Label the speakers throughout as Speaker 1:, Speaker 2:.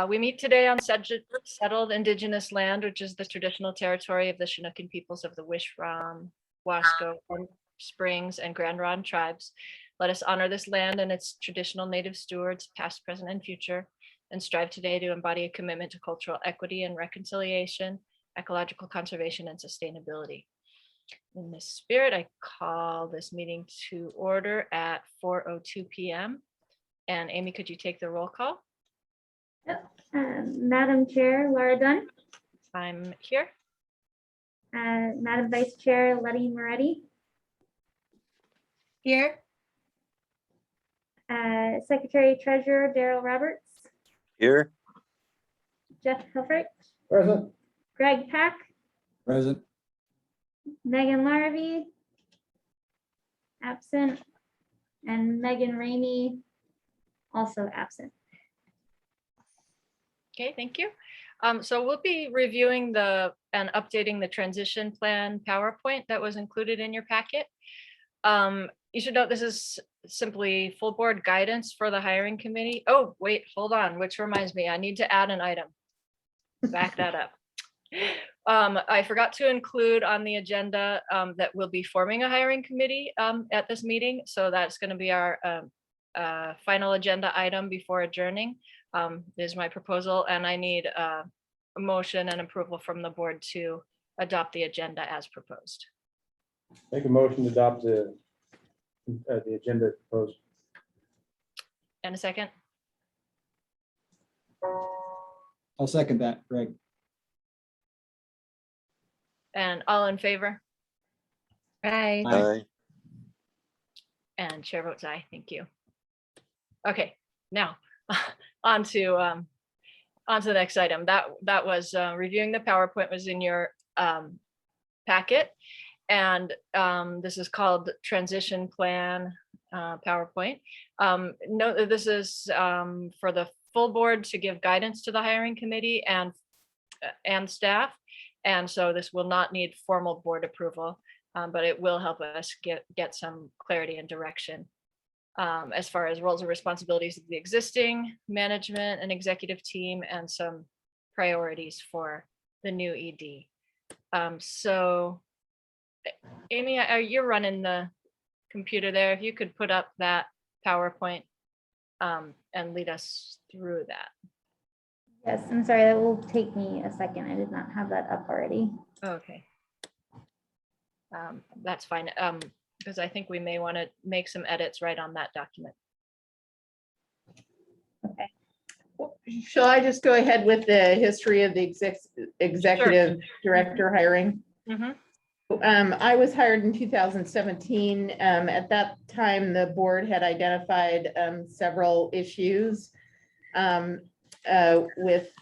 Speaker 1: We meet today on settled indigenous land, which is the traditional territory of the Chinookan peoples of the Wishram, Wasco, Springs, and Grand Ronde tribes. Let us honor this land and its traditional native stewards, past, present, and future, and strive today to embody a commitment to cultural equity and reconciliation, ecological conservation, and sustainability. In this spirit, I call this meeting to order at 4:02 p.m. And Amy, could you take the roll call?
Speaker 2: Yep. Madam Chair, Laura Dunn.
Speaker 1: I'm here.
Speaker 2: Madam Vice Chair, Letty Moretti.
Speaker 3: Here.
Speaker 2: Secretary Treasurer, Daryl Roberts.
Speaker 4: Here.
Speaker 2: Jeff Hilfrich.
Speaker 5: Present.
Speaker 2: Greg Pack.
Speaker 5: Present.
Speaker 2: Megan Larrabee. Absent. And Megan Ramey, also absent.
Speaker 1: Okay, thank you. So we'll be reviewing and updating the transition plan PowerPoint that was included in your packet. You should note this is simply full board guidance for the hiring committee. Oh, wait, hold on, which reminds me, I need to add an item. Back that up. I forgot to include on the agenda that we'll be forming a hiring committee at this meeting. So that's going to be our final agenda item before adjourning. Is my proposal, and I need a motion and approval from the board to adopt the agenda as proposed.
Speaker 5: Make a motion to adopt the agenda proposed.
Speaker 1: And a second.
Speaker 6: I'll second that, Greg.
Speaker 1: And all in favor?
Speaker 3: Aye.
Speaker 4: Aye.
Speaker 1: And chair votes aye. Thank you. Okay, now on to the next item. That was reviewing the PowerPoint was in your packet, and this is called transition plan PowerPoint. Note that this is for the full board to give guidance to the hiring committee and staff, and so this will not need formal board approval, but it will help us get some clarity and direction as far as roles and responsibilities of the existing management and executive team, and some priorities for the new ED. So Amy, you're running the computer there. If you could put up that PowerPoint and lead us through that.
Speaker 2: Yes, I'm sorry, that will take me a second. I did not have that up already.
Speaker 1: Okay. That's fine. Because I think we may want to make some edits right on that document.
Speaker 3: Shall I just go ahead with the history of the executive director hiring?
Speaker 1: Mm-hmm.
Speaker 3: I was hired in 2017. At that time, the board had identified several issues with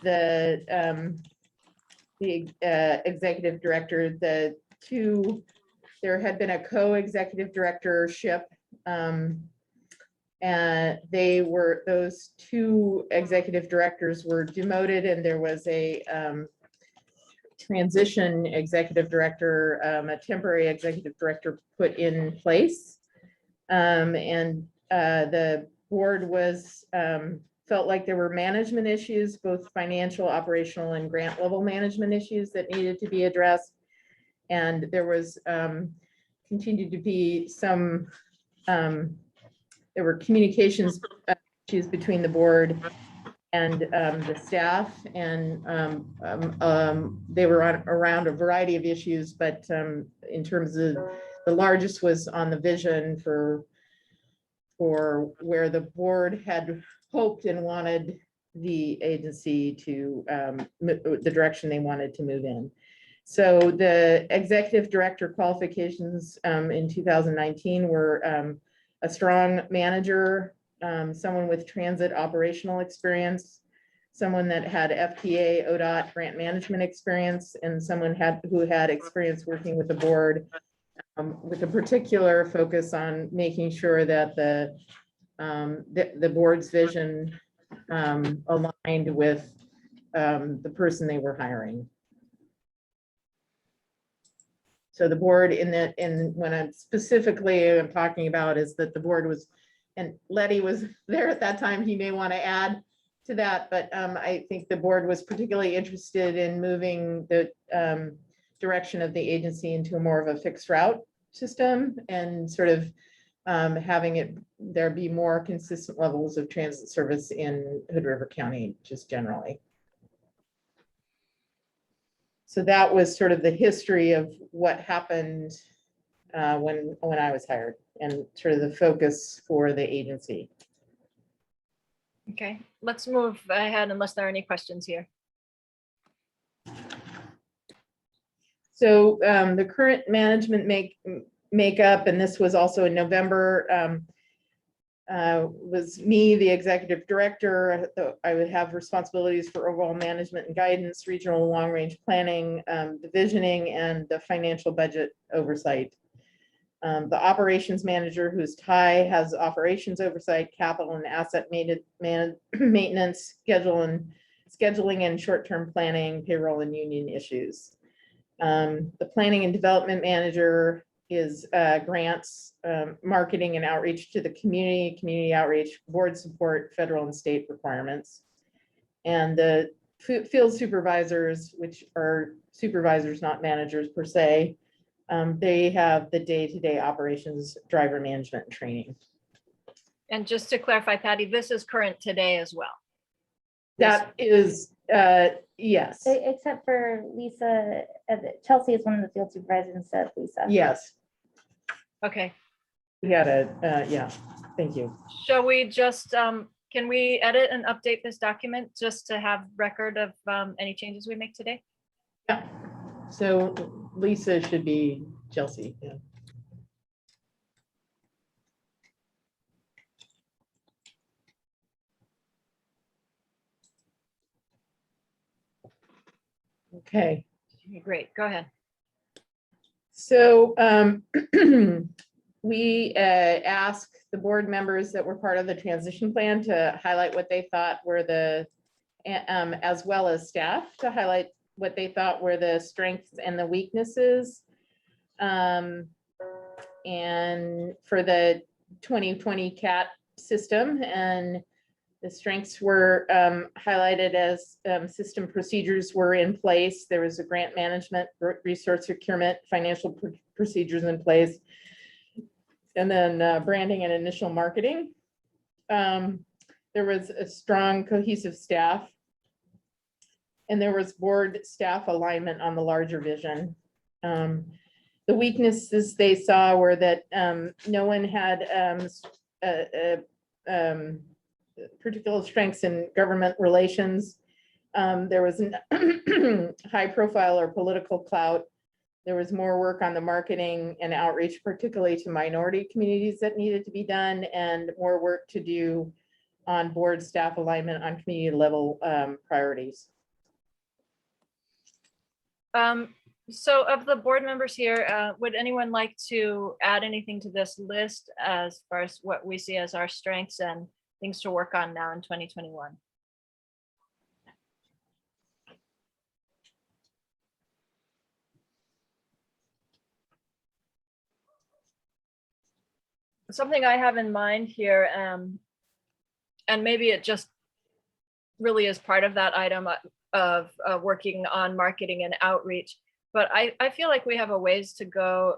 Speaker 3: the executive director. There had been a co-executive directorship, and those two executive directors were demoted, and there was a transition executive director, a temporary executive director put in place. And the board felt like there were management issues, both financial, operational, and grant level management issues that needed to be addressed. And there was continued to be some, there were communications issues between the board and the staff, and they were around a variety of issues, but in terms of the largest was on the vision for where the board had hoped and wanted the agency to, the direction they wanted to move in. So the executive director qualifications in 2019 were a strong manager, someone with transit operational experience, someone that had FTA, ODOT grant management experience, and someone who had experience working with the board with a particular focus on making sure that the board's vision aligned with the person they were hiring. So the board when I'm specifically talking about is that the board was, and Letty was there at that time, he may want to add to that, but I think the board was particularly interested in moving the direction of the agency into more of a fixed route system and sort of having there be more consistent levels of transit service in Hood River County, just generally. So that was sort of the history of what happened when I was hired and sort of the focus for the agency.
Speaker 1: Okay, let's move ahead unless there are any questions here.
Speaker 3: So the current management makeup, and this was also in November, was me, the executive director. I would have responsibilities for overall management and guidance, regional and long-range planning, the visioning, and the financial budget oversight. The operations manager, who's Ty, has operations oversight, capital and asset maintenance, scheduling and short-term planning, payroll and union issues. The planning and development manager is grants, marketing and outreach to the community outreach, board support, federal and state requirements. And the field supervisors, which are supervisors, not managers per se, they have the day-to-day operations, driver management and training.
Speaker 1: And just to clarify, Patty, this is current today as well.
Speaker 3: That is, yes,
Speaker 2: Except for Lisa, Chelsea is one of the field supervisors instead of Lisa.
Speaker 3: yes.
Speaker 1: Okay,
Speaker 3: We had yeah, thank you.
Speaker 1: shall we just, can we edit and update this document just to have record of any changes we make today?
Speaker 3: Yeah, so Lisa should be Chelsea, yeah. Okay.
Speaker 1: Great, go ahead.
Speaker 3: So we asked the board members that were part of the transition plan to highlight what they thought were the, as well as staff to highlight what they thought were the strengths and the weaknesses. And for the 2020 CAT system, and the strengths were highlighted as system procedures were in place. There was a grant management, resource procurement, financial procedures in place. And then branding and initial marketing. There was a strong cohesive staff. And there was board staff alignment on the larger vision. The weaknesses they saw were that no one had particular strengths in government relations. There was high profile or political clout. There was more work on the marketing and outreach, particularly to minority communities, that needed to be done, and more work to do on board staff alignment on community level priorities.
Speaker 1: So of the board members here, would anyone like to add anything to this list as far as what we see as our strengths and things to work on now in 2021? Something I have in mind here, and maybe it just really is part of that item of working on marketing and outreach, but I feel like we have a ways to go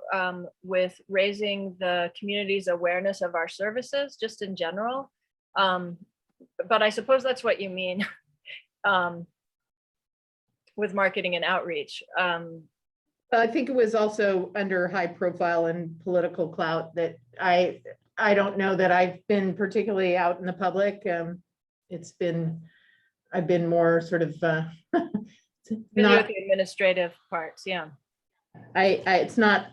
Speaker 1: with raising the community's awareness of our services just in general. But I suppose that's what you mean with marketing and outreach.
Speaker 3: I think it was also under high profile and political clout that I don't know that I've been particularly out in the public. I've been more sort of
Speaker 1: Busy
Speaker 3: not,
Speaker 1: with the administrative parts, yeah.
Speaker 3: it's not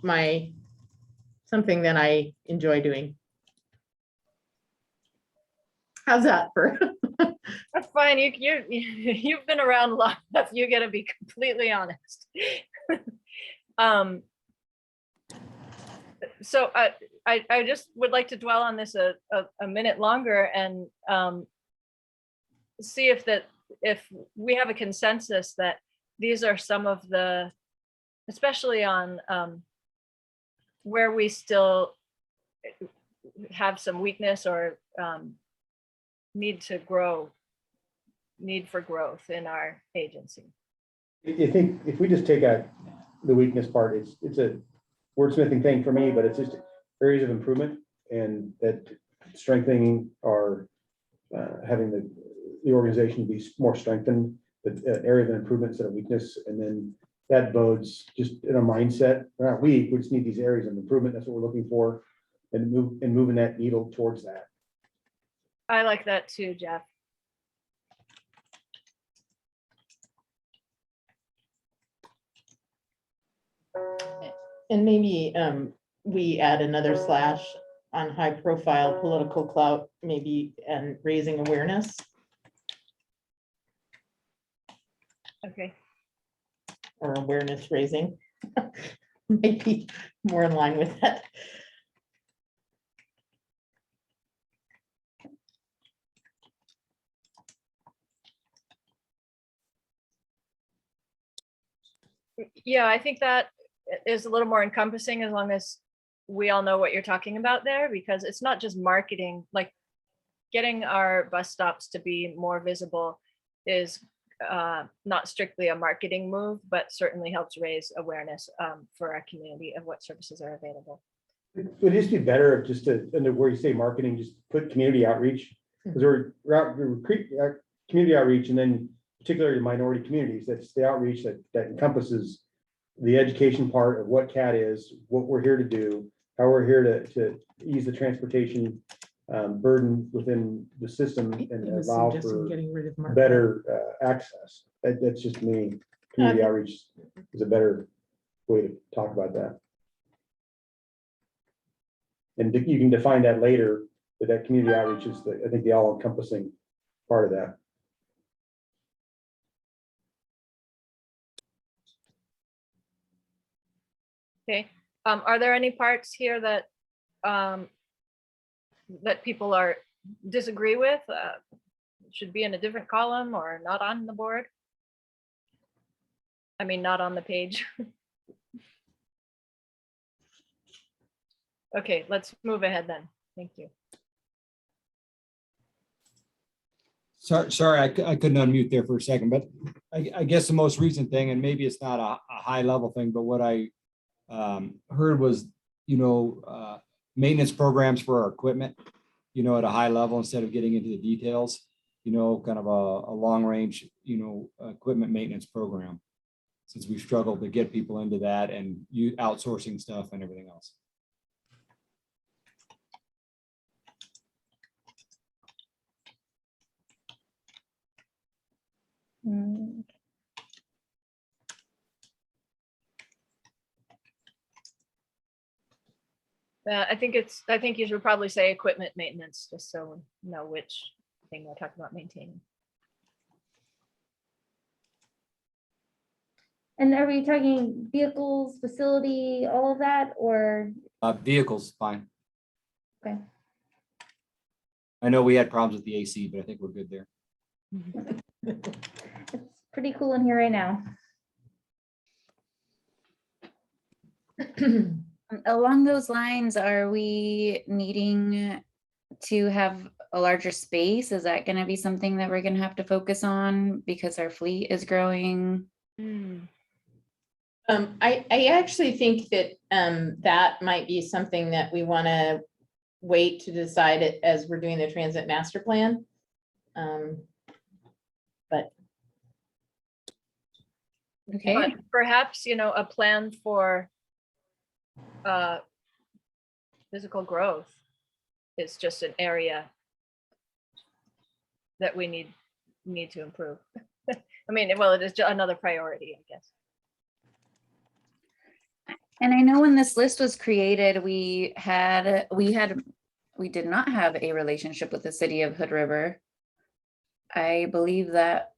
Speaker 3: something that I enjoy doing. How's that for?
Speaker 1: That's fine. You've been around long enough. You got to be completely honest. So I just would like to dwell on this a minute longer and see if we have a consensus that these are some of the, especially on where we still have some weakness or need to grow need for growth in our agency.
Speaker 5: I think if we just take out the weakness part, it's a wordsmithing thing for me, but it's just areas of improvement, and that strengthening our having the organization be more strengthened, but area of improvement instead of weakness. And then that bodes just in a mindset. We're not weak, we just need these areas of improvement. That's what we're looking for, and moving that needle towards that.
Speaker 1: I like that too, Jeff.
Speaker 3: And maybe we add another slash on high profile political clout, maybe, and raising awareness.
Speaker 1: Okay.
Speaker 3: Or awareness raising. Might be more in line with that.
Speaker 1: Yeah, I think that is a little more encompassing, as long as we all know what you're talking about there, because it's not just marketing. Like, getting our bus stops to be more visible is not strictly a marketing move, but certainly helps raise awareness for our community of what services are available.
Speaker 5: It would just be better if just to, and where you say marketing, just put community outreach, because we're community outreach, and then particularly minority communities. That's the outreach that encompasses the education part of what CAT is, what we're here to do, how we're here to ease the transportation burden within the system and allow for better access. That's just me. Community outreach is a better way to talk about that. And you can define that later, but that community outreach is I think the all-encompassing part of that.
Speaker 1: Okay. Are there any parts here that that people disagree with? Should be in a different column or not on the board? I mean, not on the page. Okay, let's move ahead then. Thank you.
Speaker 6: Sorry, I couldn't unmute there for a second, but I guess the most recent thing, and maybe it's not a high level thing, but what I heard was, maintenance programs for our equipment, at a high level, instead of getting into the details, kind of a long range, equipment maintenance program, since we've struggled to get people into that and you outsourcing stuff and everything else.
Speaker 2: Mm,
Speaker 1: I think you should probably say equipment maintenance, just so we know which thing we're talking about maintaining.
Speaker 2: And are we talking vehicles, facility, all of that, or?
Speaker 6: Vehicles, fine.
Speaker 2: Okay.
Speaker 3: Mm-hmm.
Speaker 6: I know we had problems with the AC, but I think we're good there.
Speaker 2: It's pretty cool in here right now.
Speaker 4: Along those lines, are we needing to have a larger space? Is that going to be something that we're going to have to focus on because our fleet is growing?
Speaker 3: I actually think that that might be something that we want to wait to decide it as we're doing the transit master plan. But
Speaker 4: Okay.
Speaker 1: But perhaps, a plan for physical growth is just an area that we need to improve. I mean, well, it is another priority, I guess.
Speaker 4: And I know when this list was created, we did not have a relationship with the city of Hood River. I believe that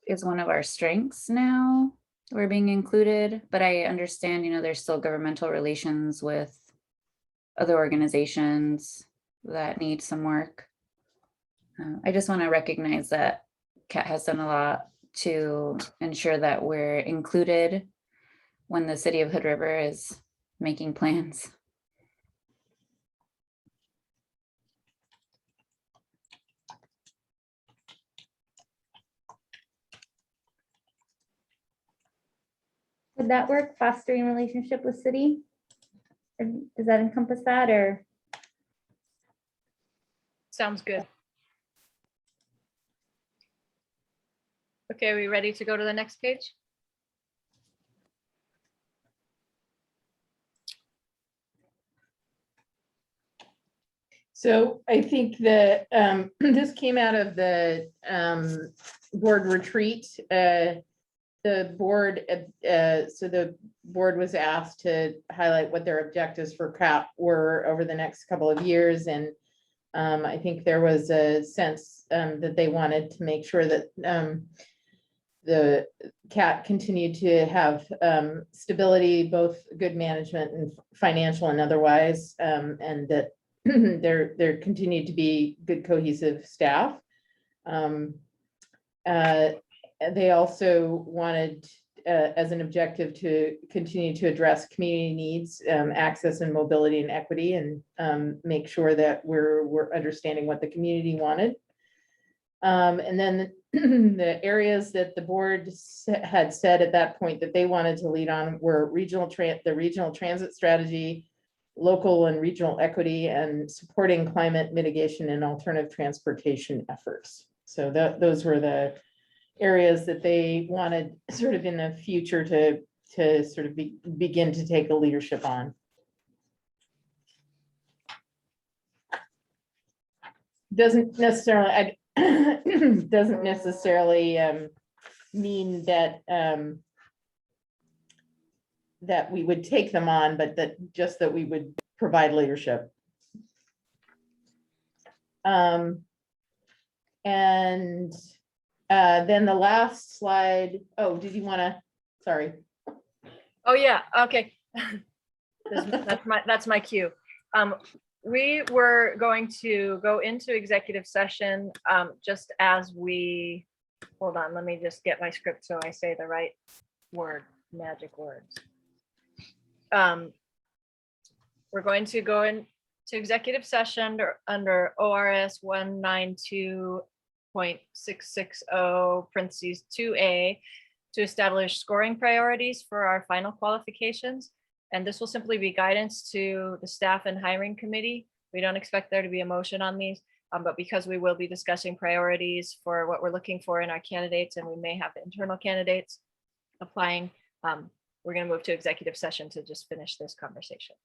Speaker 4: is one of our strengths now. We're being included, but I understand, there's still governmental relations with other organizations that need some work. I just want to recognize that CAT has done a lot to ensure that we're included when the city of Hood River is making plans.
Speaker 2: Would that work? Fostering relationship with city? Or does that encompass that or?
Speaker 1: Sounds good. Okay, are we ready to go to the next page?
Speaker 3: So I think that this came out of the board retreat. The board, so the board was asked to highlight what their objectives for CAP were over the next couple of years. And I think there was a sense that they wanted to make sure that the CAT continued to have stability, both good management and financial and otherwise, and that there continued to be good cohesive staff. They also wanted, as an objective, to continue to address community needs, access and mobility and equity, and make sure that we're understanding what the community wanted. And then the areas that the board had said at that point that they wanted to lead on were the regional transit strategy, local and regional equity, and supporting climate mitigation and alternative transportation efforts. So those were the areas that they wanted sort of in the future to sort of begin to take a leadership on. Doesn't necessarily mean that that we would take them on, but that we would provide leadership. And then the last slide. Oh, did you want to? Sorry.
Speaker 1: Oh, yeah, okay. That's my cue. We were going to go into executive session just as we, hold on, let me just get my script so I say the right word, magic words. We're going to go into executive session under ORS 192.660 parentheses 2A to establish scoring priorities for our final qualifications. And this will simply be guidance to the staff and hiring committee. We don't expect there to be a motion on these, but because we will be discussing priorities for what we're looking for in our candidates, and we may have internal candidates applying, we're going to move to executive session to just finish this conversation.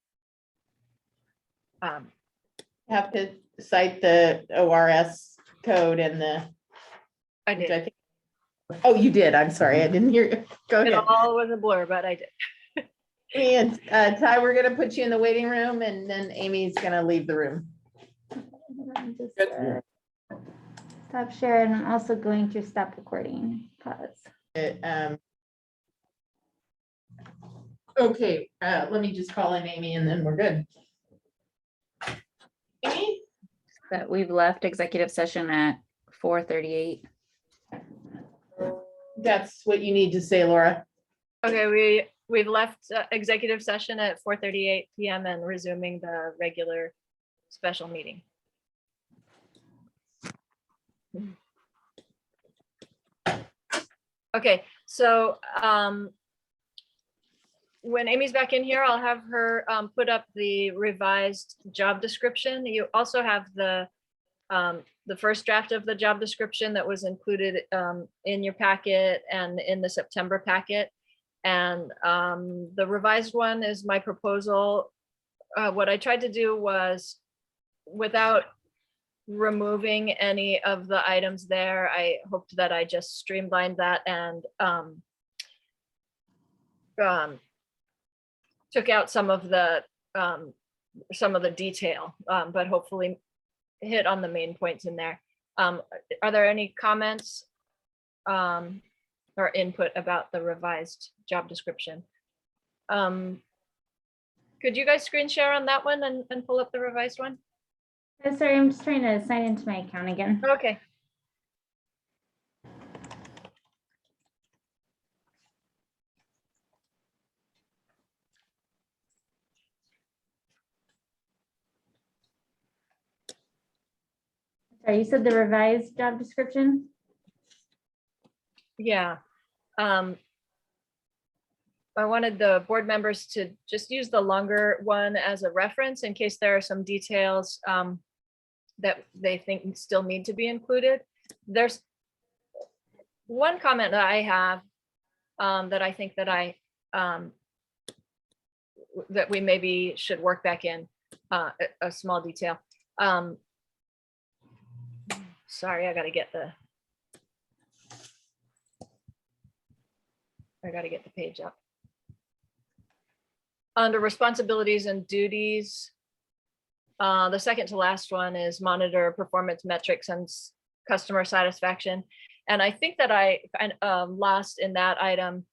Speaker 3: Have to cite the ORS code and the.
Speaker 1: I
Speaker 3: which
Speaker 1: did.
Speaker 3: think- Oh, you did. I'm sorry. I didn't hear you. Go
Speaker 1: It
Speaker 3: ahead.
Speaker 1: all was a blur, but I did.
Speaker 3: And Ty, we're gonna put you in the waiting room and then Amy's gonna leave the room.
Speaker 2: Just,
Speaker 5: Good.
Speaker 2: stop sharing. I'm also going to stop recording. Pause.
Speaker 3: Okay, let me just call in Amy and then we're good. Amy?
Speaker 4: That we've left executive session at 4:38.
Speaker 3: That's what you need to say, Laura.
Speaker 1: Okay, we've left executive session at 4:38 PM and resuming the regular special meeting. Okay, so when Amy's back in here, I'll have her put up the revised job description. You also have the first draft of the job description that was included in your packet and in the September packet. And the revised one is my proposal. What I tried to do was, without removing any of the items there, I hoped that I just streamlined that and took out some of the detail, but hopefully hit on the main points in there. Are there any comments or input about the revised job description? Could you guys screen share on that one and pull up the revised one?
Speaker 2: Sorry, I'm just trying to sign into my account again.
Speaker 1: Okay.
Speaker 2: Sorry, you said the revised job description?
Speaker 1: Yeah. I wanted the board members to just use the longer one as a reference in case there are some details that they think still need to be included. There's one comment that I have that I think that that we maybe should work back in, a small detail. Sorry, I gotta get the page up. Under responsibilities and duties, the second to last one is monitor performance metrics and customer satisfaction. And I think that I lost in that item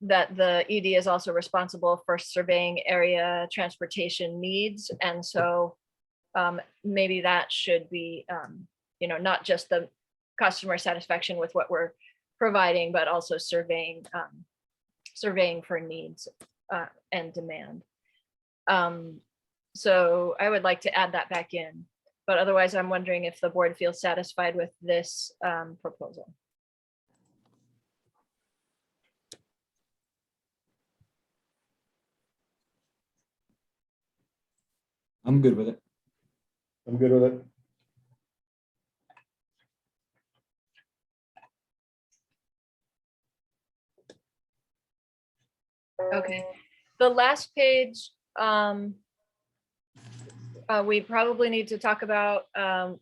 Speaker 1: that the ED is also responsible for surveying area transportation needs. And so maybe that should be, not just the customer satisfaction with what we're providing, but also surveying for needs and demand. So I would like to add that back in, but otherwise I'm wondering if the board feels satisfied with this proposal.
Speaker 6: I'm good with it.
Speaker 5: I'm good with it.
Speaker 1: Okay, the last page, we probably need to talk about, are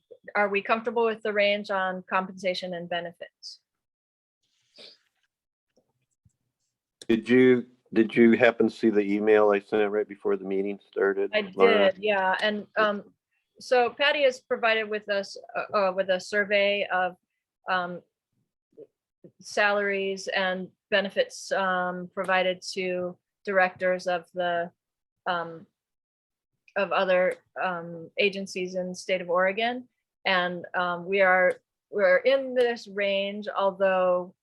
Speaker 1: we comfortable with the range on compensation and benefits?
Speaker 7: Did you happen to see the email I sent right before the meeting started?
Speaker 1: I
Speaker 7: Laura?
Speaker 1: did, yeah, and so Patty has provided with us with a survey of salaries and benefits provided to directors of the of other agencies in the state of Oregon, and we're in this range, although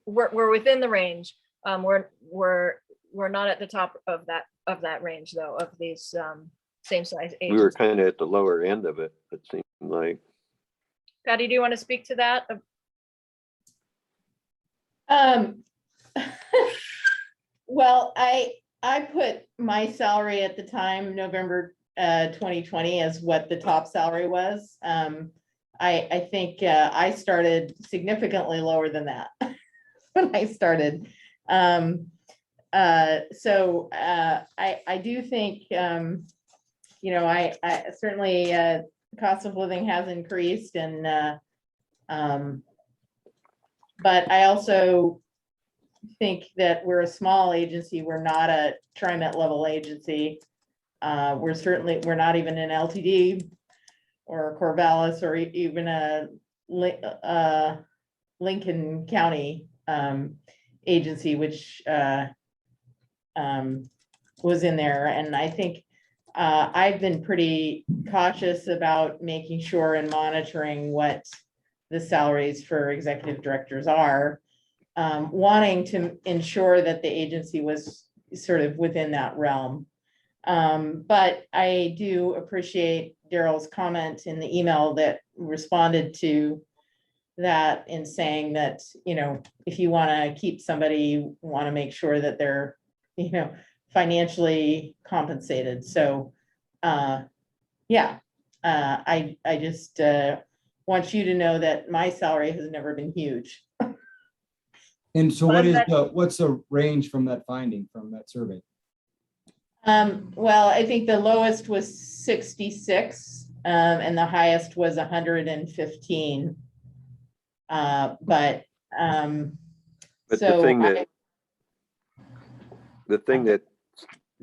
Speaker 1: we're within the range. We're not at the top of that range though, of these same size
Speaker 7: We were
Speaker 1: agencies.
Speaker 7: kind of at the lower end of it, it seemed like.
Speaker 1: Patty, do you want to speak to that?
Speaker 3: Well, I put my salary at the time, November 2020, as what the top salary was. I think I started significantly lower than that when I started. So I do think, I certainly, cost of living has increased, and but I also think that we're a small agency. We're not a TriMet level agency. We're not even an LTD or Corvallis or even a Lincoln County agency, which was in there. And I think I've been pretty cautious about making sure and monitoring what the salaries for executive directors are, wanting to ensure that the agency was sort of within that realm. But I do appreciate Daryl's comment in the email that responded to that, in saying that, if you want to keep somebody, you want to make sure that they're, financially compensated. So, yeah, I just want you to know that my salary has never been huge.
Speaker 6: And so
Speaker 1: Well,
Speaker 6: what's the range from that finding, from that survey?
Speaker 3: Well, I think the lowest was 66, and the highest was 115. But so
Speaker 7: the thing that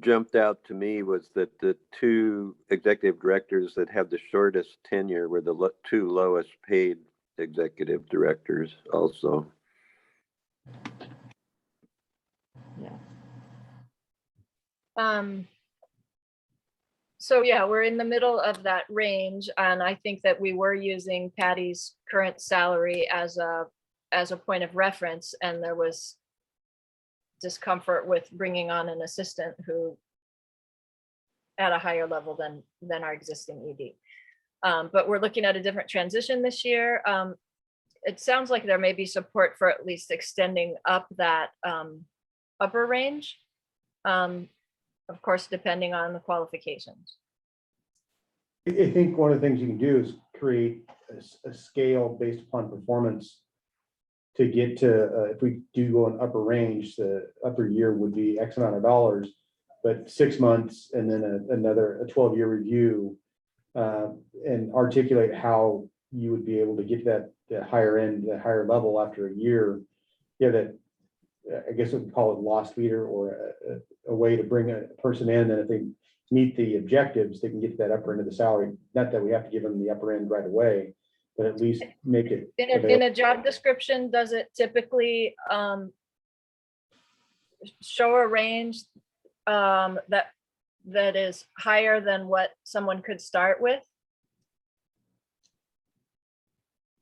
Speaker 7: jumped out to me was that the two executive directors that have the shortest tenure were the two lowest paid executive directors also.
Speaker 1: So yeah, we're in the middle of that range, and I think that we were using Patty's current salary as a point of reference, and there was discomfort with bringing on an assistant who at a higher level than our existing ED. But we're looking at a different transition this year. it sounds like there may be support for at least extending up that upper range. Of course, depending on the qualifications.
Speaker 5: I think one of the things you can do is create a scale based upon performance to get to, if we do go an upper range, the upper year would be X amount of dollars, but 6 months and then another 12-year review, and articulate how you would be able to get to that higher end, the higher level after a year. Yeah, that I guess we would call it loss leader, or a way to bring a person in that if they meet the objectives, they can get to that upper end of the salary. Not that we have to give them the upper end right away, but at least make it.
Speaker 1: In a job description, does it typically show a range that is higher than what someone could start with?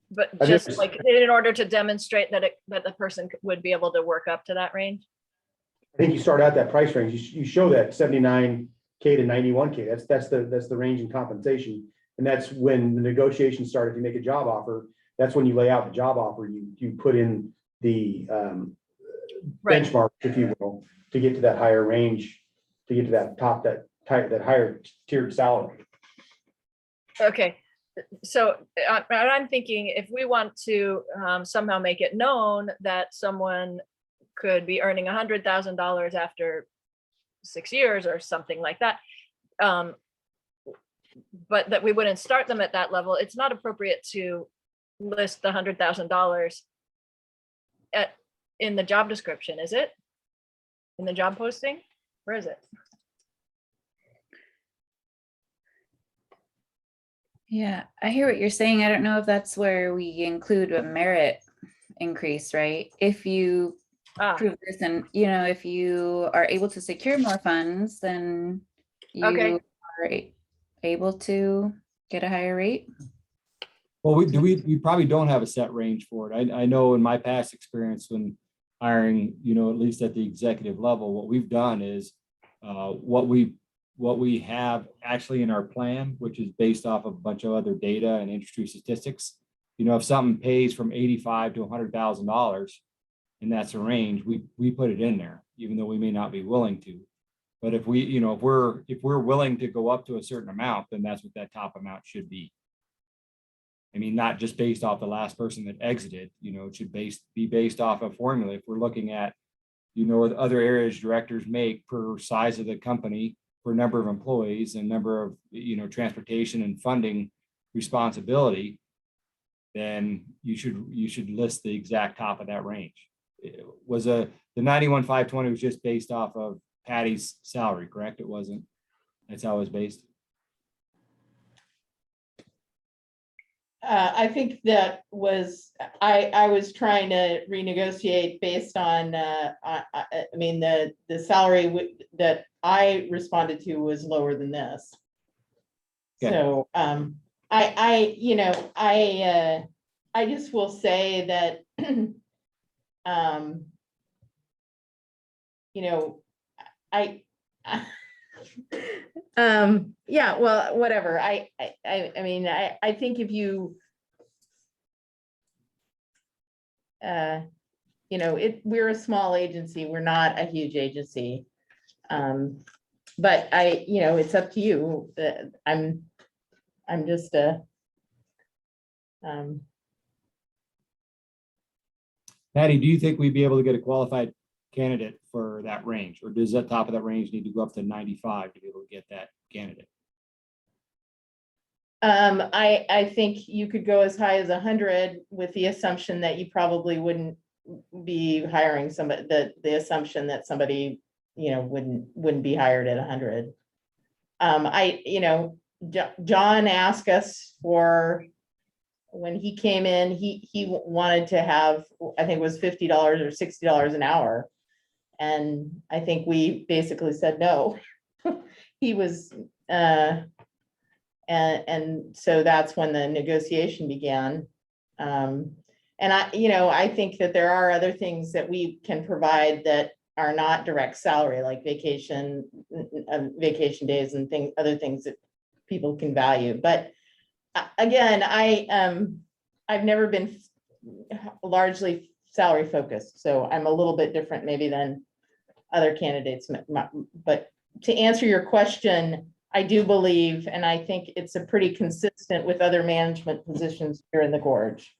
Speaker 1: But
Speaker 5: I
Speaker 1: just
Speaker 5: just-
Speaker 1: like in order to demonstrate that that the person would be able to work up to that range?
Speaker 5: I think you start out that price range, you show that 79K to 91K, that's the range in compensation. And that's when the negotiations start. If you make a job offer, that's when you lay out the job offer, you put in the
Speaker 1: Right.
Speaker 5: benchmark, if you will, to get to that higher range, to get to that top, that higher tiered salary.
Speaker 1: Okay, so I'm thinking if we want to somehow make it known that someone could be earning $100,000 after 6 years or something like that, but that we wouldn't start them at that level, it's not appropriate to list the $100,000 in the job description, is it? In the job posting? Where is it?
Speaker 4: Yeah, I hear what you're saying. I don't know if that's where we include a merit increase, right? If you prove this and, if you are able to secure more funds, then
Speaker 1: Okay.
Speaker 4: you are able to get a higher rate.
Speaker 6: Well, we probably don't have a set range for it. I know in my past experience when hiring, at least at the executive level, what we've done is what we have actually in our plan, which is based off of a bunch of other data and industry statistics. If something pays from $85,000 to $100,000, and that's a range, we put it in there, even though we may not be willing to. But if we're willing to go up to a certain amount, then that's what that top amount should be. I mean, not just based off the last person that exited, it should be based off a formula. If we're looking at, what other areas directors make per size of the company, per number of employees and number of, transportation and funding responsibility, then you should list the exact top of that range. It was the 91,520 was just based off of Patty's salary, correct? It wasn't, that's how it was based.
Speaker 3: I think that was, I was trying to renegotiate based on, I mean, the salary that I responded to was lower than this.
Speaker 6: Okay.
Speaker 3: So, I just will say that, yeah, well, whatever. I mean, I think if you, we're a small agency, we're not a huge agency. But it's up to you. I'm just
Speaker 6: Patty, do you think we'd be able to get a qualified candidate for that range, or does that top of that range need to go up to 95 to be able to get that candidate?
Speaker 3: I think you could go as high as 100 with the assumption that you probably wouldn't be hiring somebody, the assumption that somebody, wouldn't be hired at 100. John asked us for, when he came in, he wanted to have, I think it was $50 or $60 an hour. And I think we basically said no. He was, and so that's when the negotiation began. And I think that there are other things that we can provide that are not direct salary, like vacation days and other things that people can value. But again, I've never been largely salary focused, so I'm a little bit different maybe than other candidates. But to answer your question, I do believe, and I think it's a pretty consistent with other management positions here in the Gorge.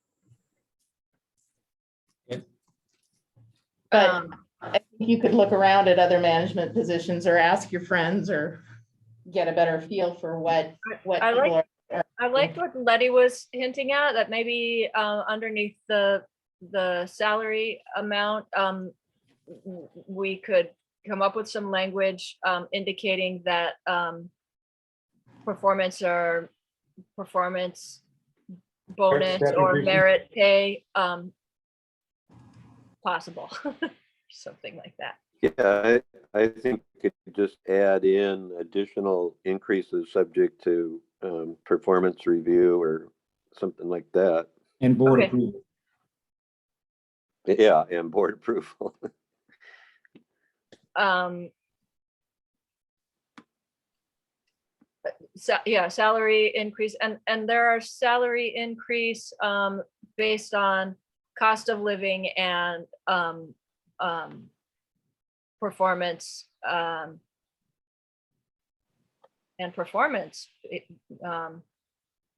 Speaker 3: But I think you could look around at other management positions or ask your friends or get a better feel for what
Speaker 1: I like-
Speaker 3: people are.
Speaker 1: I liked what Letty was hinting at, that maybe underneath the salary amount, we could come up with some language indicating that performance bonus
Speaker 5: step
Speaker 1: or
Speaker 5: increases.
Speaker 1: merit pay possible, something like that.
Speaker 7: Yeah, I think we could just add in additional increases subject to performance review or something like that.
Speaker 6: And board
Speaker 1: Okay.
Speaker 6: approval.
Speaker 7: Yeah, and board approval.
Speaker 1: So, yeah, salary increase, and there are salary increase based on cost of living and performance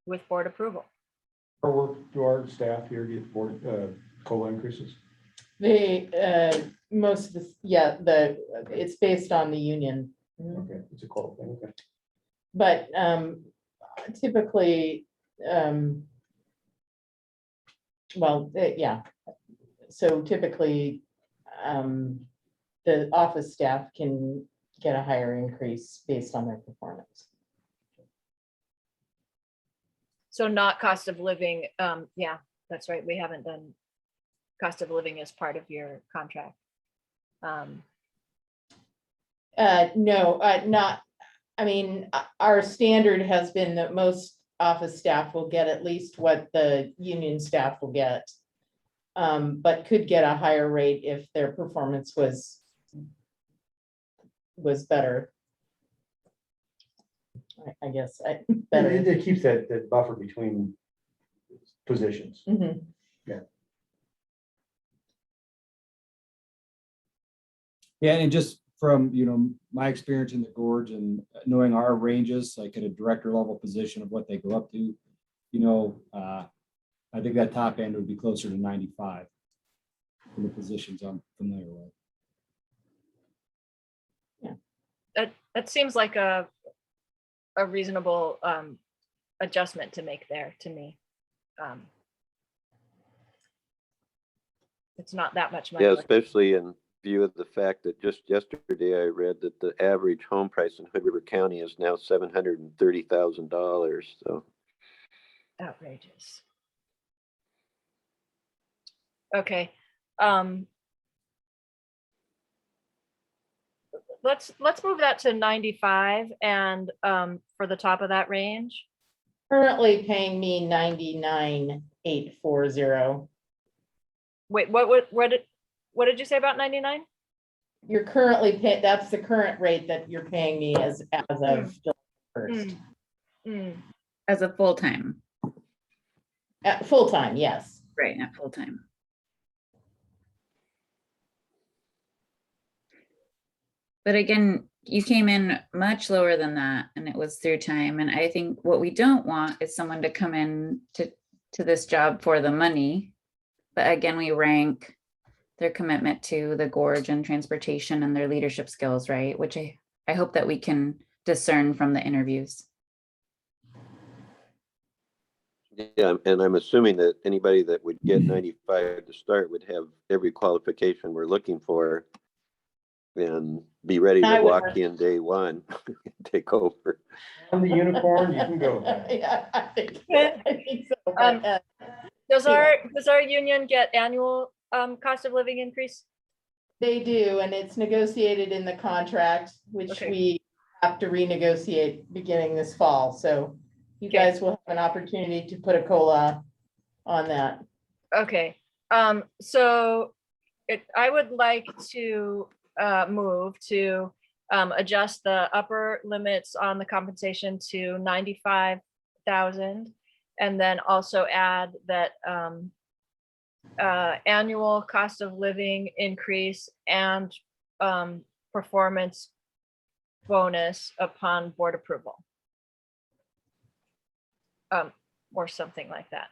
Speaker 1: with board approval.
Speaker 5: Or do our staff here get board COLA increases?
Speaker 3: Most of the, it's based on the union.
Speaker 5: Okay, it's a COLA thing, okay.
Speaker 3: But typically, so typically, the office staff can get a higher increase based on their performance.
Speaker 1: So not cost of living, yeah, that's right, we haven't done cost of living as part of your contract.
Speaker 3: No, not, I mean, our standard has been that most office staff will get at least what the union staff will get. But could get a higher rate if their performance was better. I guess, better.
Speaker 5: It keeps that buffer between positions.
Speaker 3: Mhm.
Speaker 6: Yeah, and just from, my experience in the Gorge and knowing our ranges, like at a director level position of what they go up to, I think that top end would be closer to 95 for the positions I'm familiar with.
Speaker 1: That seems like a reasonable adjustment to make there to me. It's not that much money.
Speaker 7: Yeah, especially in view of the fact that just yesterday I read that the average home price in Hood River County is now $730,000. So
Speaker 1: Outrageous. Okay. Let's move that to 95 and for the top of that range.
Speaker 3: Currently paying me 99,840.
Speaker 1: Wait, what did you say about 99?
Speaker 3: You're currently paying, that's the current rate that you're paying me as of July 1st.
Speaker 4: As a full-time,
Speaker 3: At full-time, yes.
Speaker 4: right, not full-time. But again, you came in much lower than that and it was through time. And I think what we don't want is someone to come in to this job for the money. But again, we rank their commitment to the Gorge and transportation and their leadership skills, right? Which I hope that we can discern from the interviews.
Speaker 7: yeah, and I'm assuming that anybody that would get 95 to start would have every qualification we're looking for and be ready
Speaker 3: I
Speaker 7: to
Speaker 3: would-
Speaker 7: walk in day one, take over.
Speaker 5: On the unicorn, you can go.
Speaker 3: Yeah, I think so. But,
Speaker 1: Does our union get annual cost of living increase?
Speaker 3: they do, and it's negotiated in the contract, which
Speaker 1: Okay.
Speaker 3: we have to renegotiate beginning this fall. So you
Speaker 1: Okay.
Speaker 3: guys will have an opportunity to put a COLA on that.
Speaker 1: Okay, so I would like to move to adjust the upper limits on the compensation to 95,000. And then also add that annual cost of living increase and performance bonus upon board approval. Or something like that.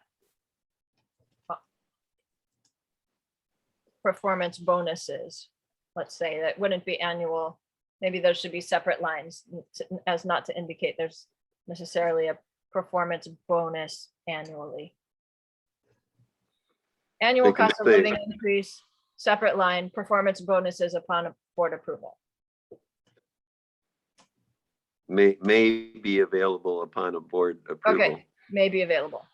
Speaker 1: Performance bonuses, let's say, that wouldn't be annual. Maybe those should be separate lines as not to indicate there's necessarily a performance bonus annually. Annual
Speaker 7: They can
Speaker 1: cost of
Speaker 7: say-
Speaker 1: living increase, separate line, performance bonuses upon board approval.
Speaker 7: May be available upon a board approval.
Speaker 1: Okay, may be available.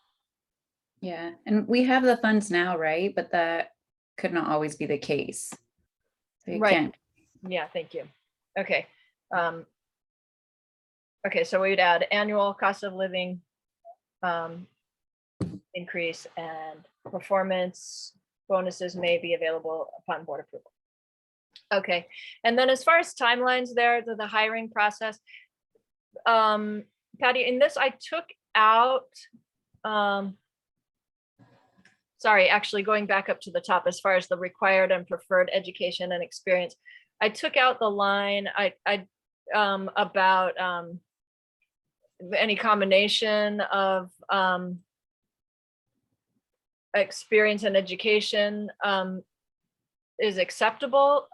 Speaker 4: Yeah, and we have the funds now, right? But that could not always be the case. So you
Speaker 1: Right.
Speaker 4: can't,
Speaker 1: Yeah, thank you. Okay. Okay, so we'd add annual cost of living increase and performance bonuses may be available upon board approval. Okay, and then as far as timelines there, the hiring process, Patty, in this I took out, sorry, actually going back up to the top as far as the required and preferred education and experience, I took out the line about any combination of experience and education is acceptable,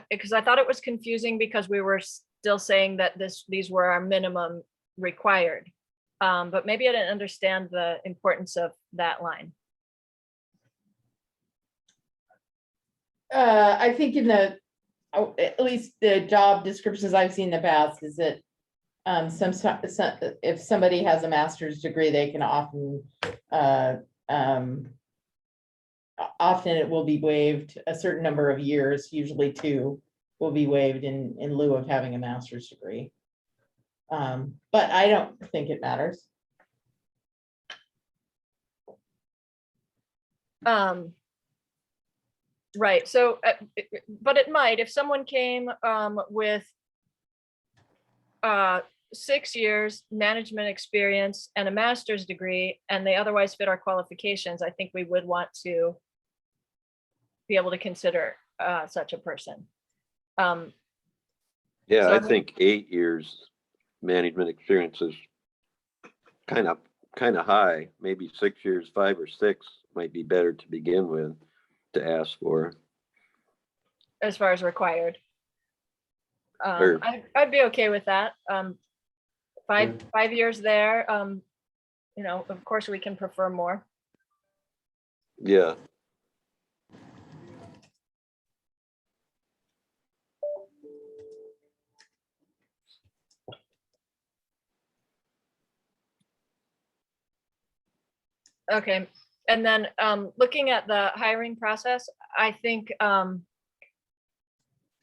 Speaker 1: because I thought it was confusing because we were still saying that these were our minimum required. But maybe I didn't understand the importance of that line.
Speaker 3: I think at least the job descriptions I've seen in the past is that if somebody has a master's degree, they can often it will be waived a certain number of years, usually 2 will be waived in lieu of having a master's degree. But I don't think it matters.
Speaker 1: Right, so, but it might, if someone came with 6 years management experience and a master's degree, and they otherwise fit our qualifications, I think we would want to be able to consider such a person.
Speaker 7: Yeah,
Speaker 1: So
Speaker 7: I
Speaker 1: I mean-
Speaker 7: think 8 years management experience is kind of high. Maybe 6 years, 5 or 6 might be better to begin with, to ask for.
Speaker 1: As far as required.
Speaker 7: Or-
Speaker 1: I'd be okay with that.
Speaker 5: Yeah.
Speaker 1: 5 years there, you know, of course, we can prefer more.
Speaker 7: Yeah,
Speaker 1: Okay, and then looking at the hiring process, I think and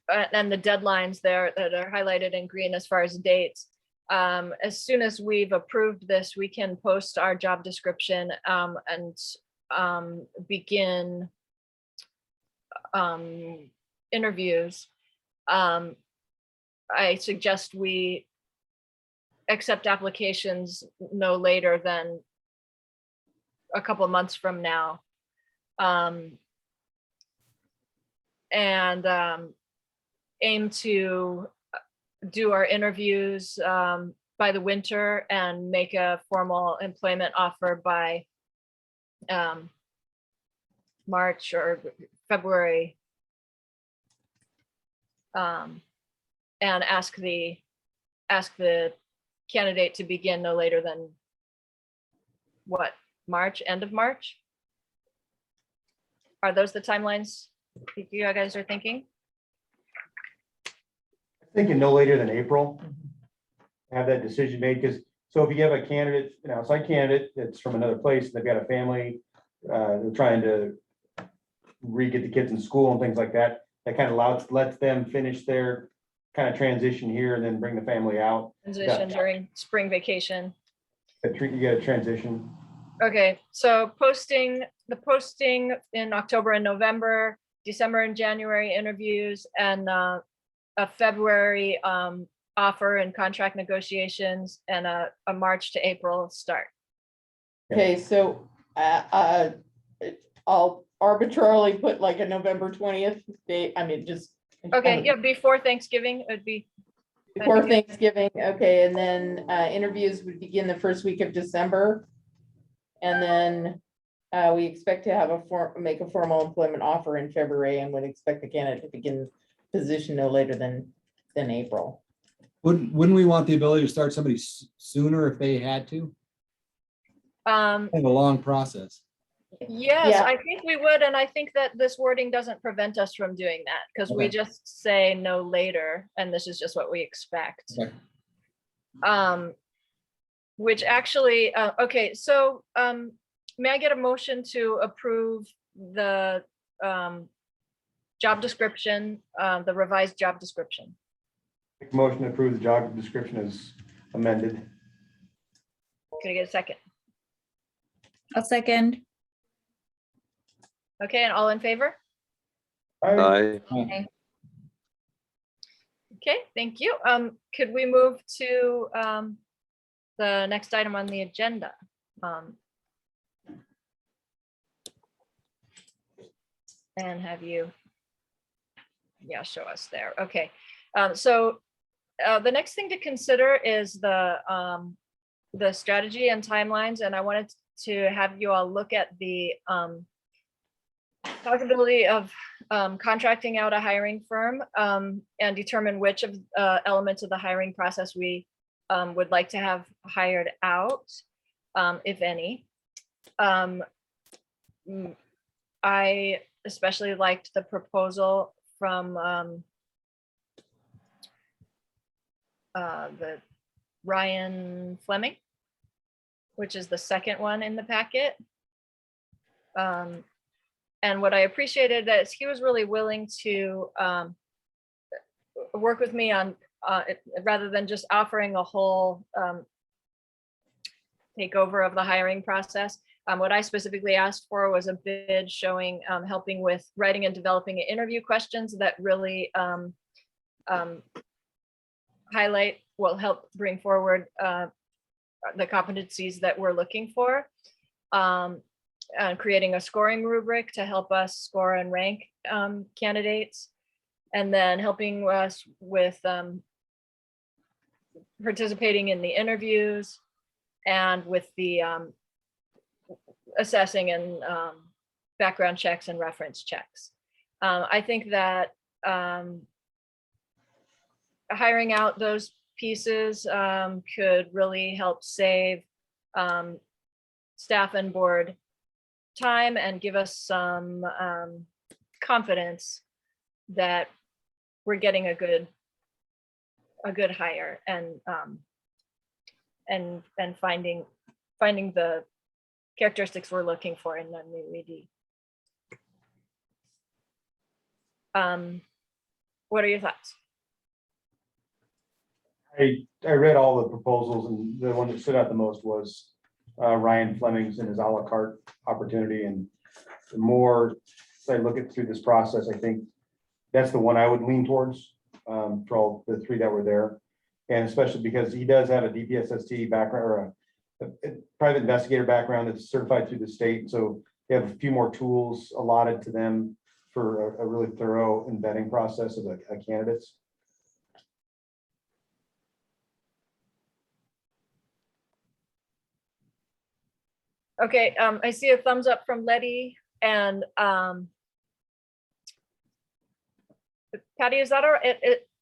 Speaker 1: the deadlines there that are highlighted in green as far as dates. As soon as we've approved this, we can post our job description and begin interviews. I suggest we accept applications no later than a couple of months from now. And aim to do our interviews by the winter and make a formal employment offer by March or February. And ask the candidate to begin no later than what, March, end of March? Are those the timelines you guys are thinking?
Speaker 5: Thinking no later than April. Have that decision made, because, so if you have a candidate, an outside candidate that's from another place, they've got a family, they're trying to get the kids in school and things like that, that kind of lets them finish their kind of transition here and then bring the family out.
Speaker 1: Transition during spring vacation.
Speaker 5: You get a transition.
Speaker 1: Okay, so the posting in October and November, December and January interviews, and a February offer and contract negotiations, and a March to April start.
Speaker 3: Okay, so I'll arbitrarily put like a November 20th date, I mean, just.
Speaker 1: Okay, yeah, before Thanksgiving, it'd be.
Speaker 3: Before Thanksgiving, okay, and then interviews would begin the first week of December. And then we expect to have make a formal employment offer in February and would expect the candidate to begin position no later than April.
Speaker 6: Wouldn't we want the ability to start somebody sooner if they had to?
Speaker 1: Um,
Speaker 6: Kind of a long process.
Speaker 1: yes,
Speaker 3: Yeah.
Speaker 1: I think we would, and I think that this wording doesn't prevent us from doing that, because we
Speaker 6: Okay.
Speaker 1: just say no later, and this is just what we expect.
Speaker 6: Okay.
Speaker 1: Which actually, okay, so, may I get a motion to approve the, job description, the revised job description?
Speaker 5: Make a motion to approve the job description as amended.
Speaker 1: Can I get a second?
Speaker 4: I'll second.
Speaker 1: Okay, and all in favor?
Speaker 7: Aye.
Speaker 1: Okay, thank you. Could we move to, the next item on the agenda? And have you, yeah, show us there. Okay, so the next thing to consider is the strategy and timelines, and I wanted to have you all look at the possibility of contracting out a hiring firm and determine which of elements of the hiring process we would like to have hired out, if any. I especially liked the proposal from the Ryan Fleming, which is the second one in the packet. And what I appreciated is he was really willing to work with me on rather than just offering a whole takeover of the hiring process. What I specifically asked for was a bid showing, helping with writing and developing interview questions that really highlight, will help bring forward the competencies that we're looking for. Creating a scoring rubric to help us score and rank candidates, and then helping us with participating in the interviews and with the assessing and background checks and reference checks. I think that hiring out those pieces could really help save staff and board time and give us some confidence that we're getting a good hire and finding the characteristics we're looking for in the new ED. What are your thoughts?
Speaker 5: I read all the proposals, and the one that stood out the most was Ryan Fleming's and his a la carte opportunity. And the more I look at through this process, I think that's the one I would lean towards for all the three that were there. And especially because he does have a DPSST background, or a private investigator background that's certified through the state. So they have a few more tools allotted to them for a really thorough and vetting process of the candidates.
Speaker 1: Okay, I see a thumbs up from Letty and Patty, is that all right?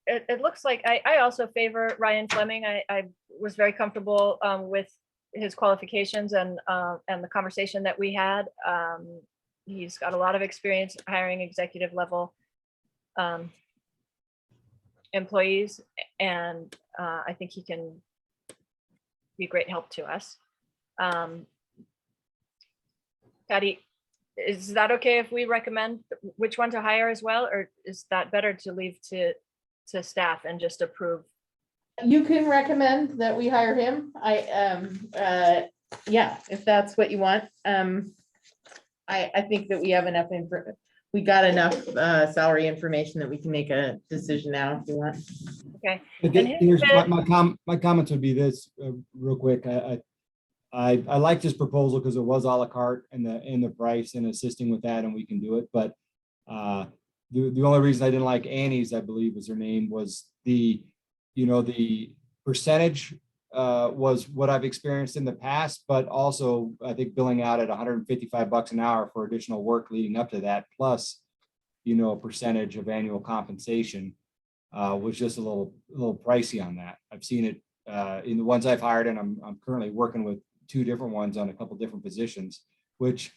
Speaker 1: It looks like I also favor Ryan Fleming. I was very comfortable with his qualifications and the conversation that we had. He's got a lot of experience hiring executive level employees, and I think he can be a great help to us. Patty, is that okay if we recommend which one to hire as well, or is that better to leave to staff and just approve?
Speaker 3: You can recommend that we hire him. Yeah, if that's what you want. I think that we have enough we got enough salary information that we can make a decision now if you want.
Speaker 1: Okay.
Speaker 6: Here's my comments would be this, real quick. I like this proposal because it was à la carte and the price and assisting with that, and we can do it. But the only reason I didn't like Annie's, I believe was her name, was the percentage was what I've experienced in the past, but also I think billing out at $155 an hour for additional work leading up to that, plus a percentage of annual compensation was just a little pricey on that. I've seen it in the ones I've hired, and I'm currently working with 2 different ones on a couple different positions, which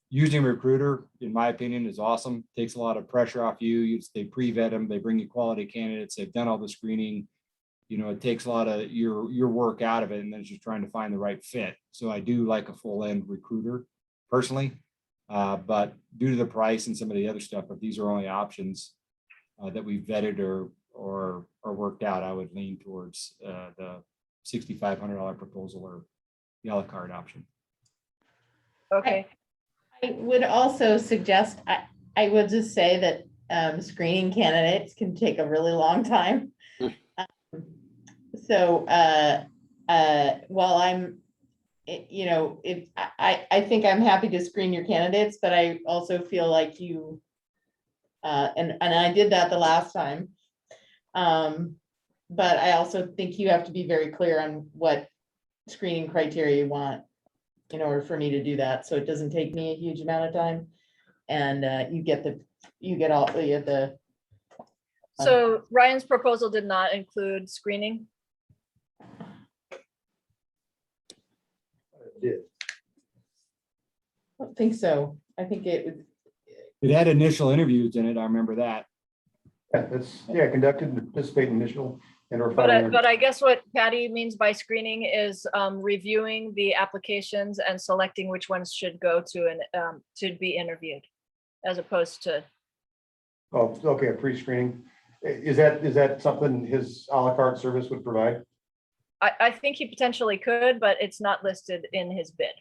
Speaker 6: using a recruiter, in my opinion, is awesome. Takes a lot of pressure off you. They pre-vet them, they bring you quality candidates, they've done all the screening. It takes a lot of your work out of it, and then it's just trying to find the right fit. So I do like a full end recruiter personally, but due to the price and some of the other stuff, if these are only options that we vetted or worked out, I would lean towards the $6,500 proposal or the a la carte option.
Speaker 1: Okay,
Speaker 3: I would also suggest, I would just say that screening candidates can take a really long time. So while I'm, I think I'm happy to screen your candidates, but I also feel like you, and I did that the last time. But I also think you have to be very clear on what screening criteria you want in order for me to do that. So it doesn't take me a huge amount of time. And you get all the.
Speaker 1: so Ryan's proposal did not include screening.
Speaker 5: Yeah.
Speaker 3: I don't think so. I think it was.
Speaker 6: It had initial interviews in it. I remember that.
Speaker 5: Conducted and participate in initial and or
Speaker 1: But
Speaker 5: final
Speaker 1: but I guess what Patty means by screening is reviewing the applications and selecting which ones should go to to be interviewed, as opposed to.
Speaker 5: Oh, okay, a pre-screening. Is that something his a la carte service would provide?
Speaker 1: I think he potentially could, but it's not listed in his bid.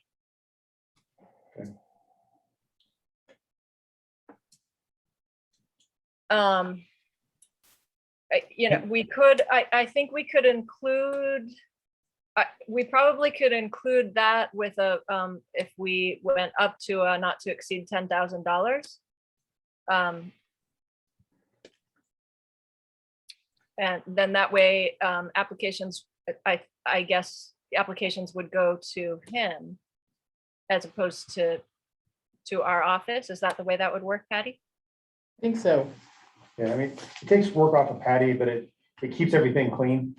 Speaker 5: Okay.
Speaker 1: We could, I think we could include, we probably could include that with if we went up to a not to exceed $10,000. And then that way, applications, I guess the applications would go to him as opposed to our office. Is that the way that would work, Patty?
Speaker 3: I think so.
Speaker 5: Yeah, I mean, it takes work off of Patty, but it keeps everything clean.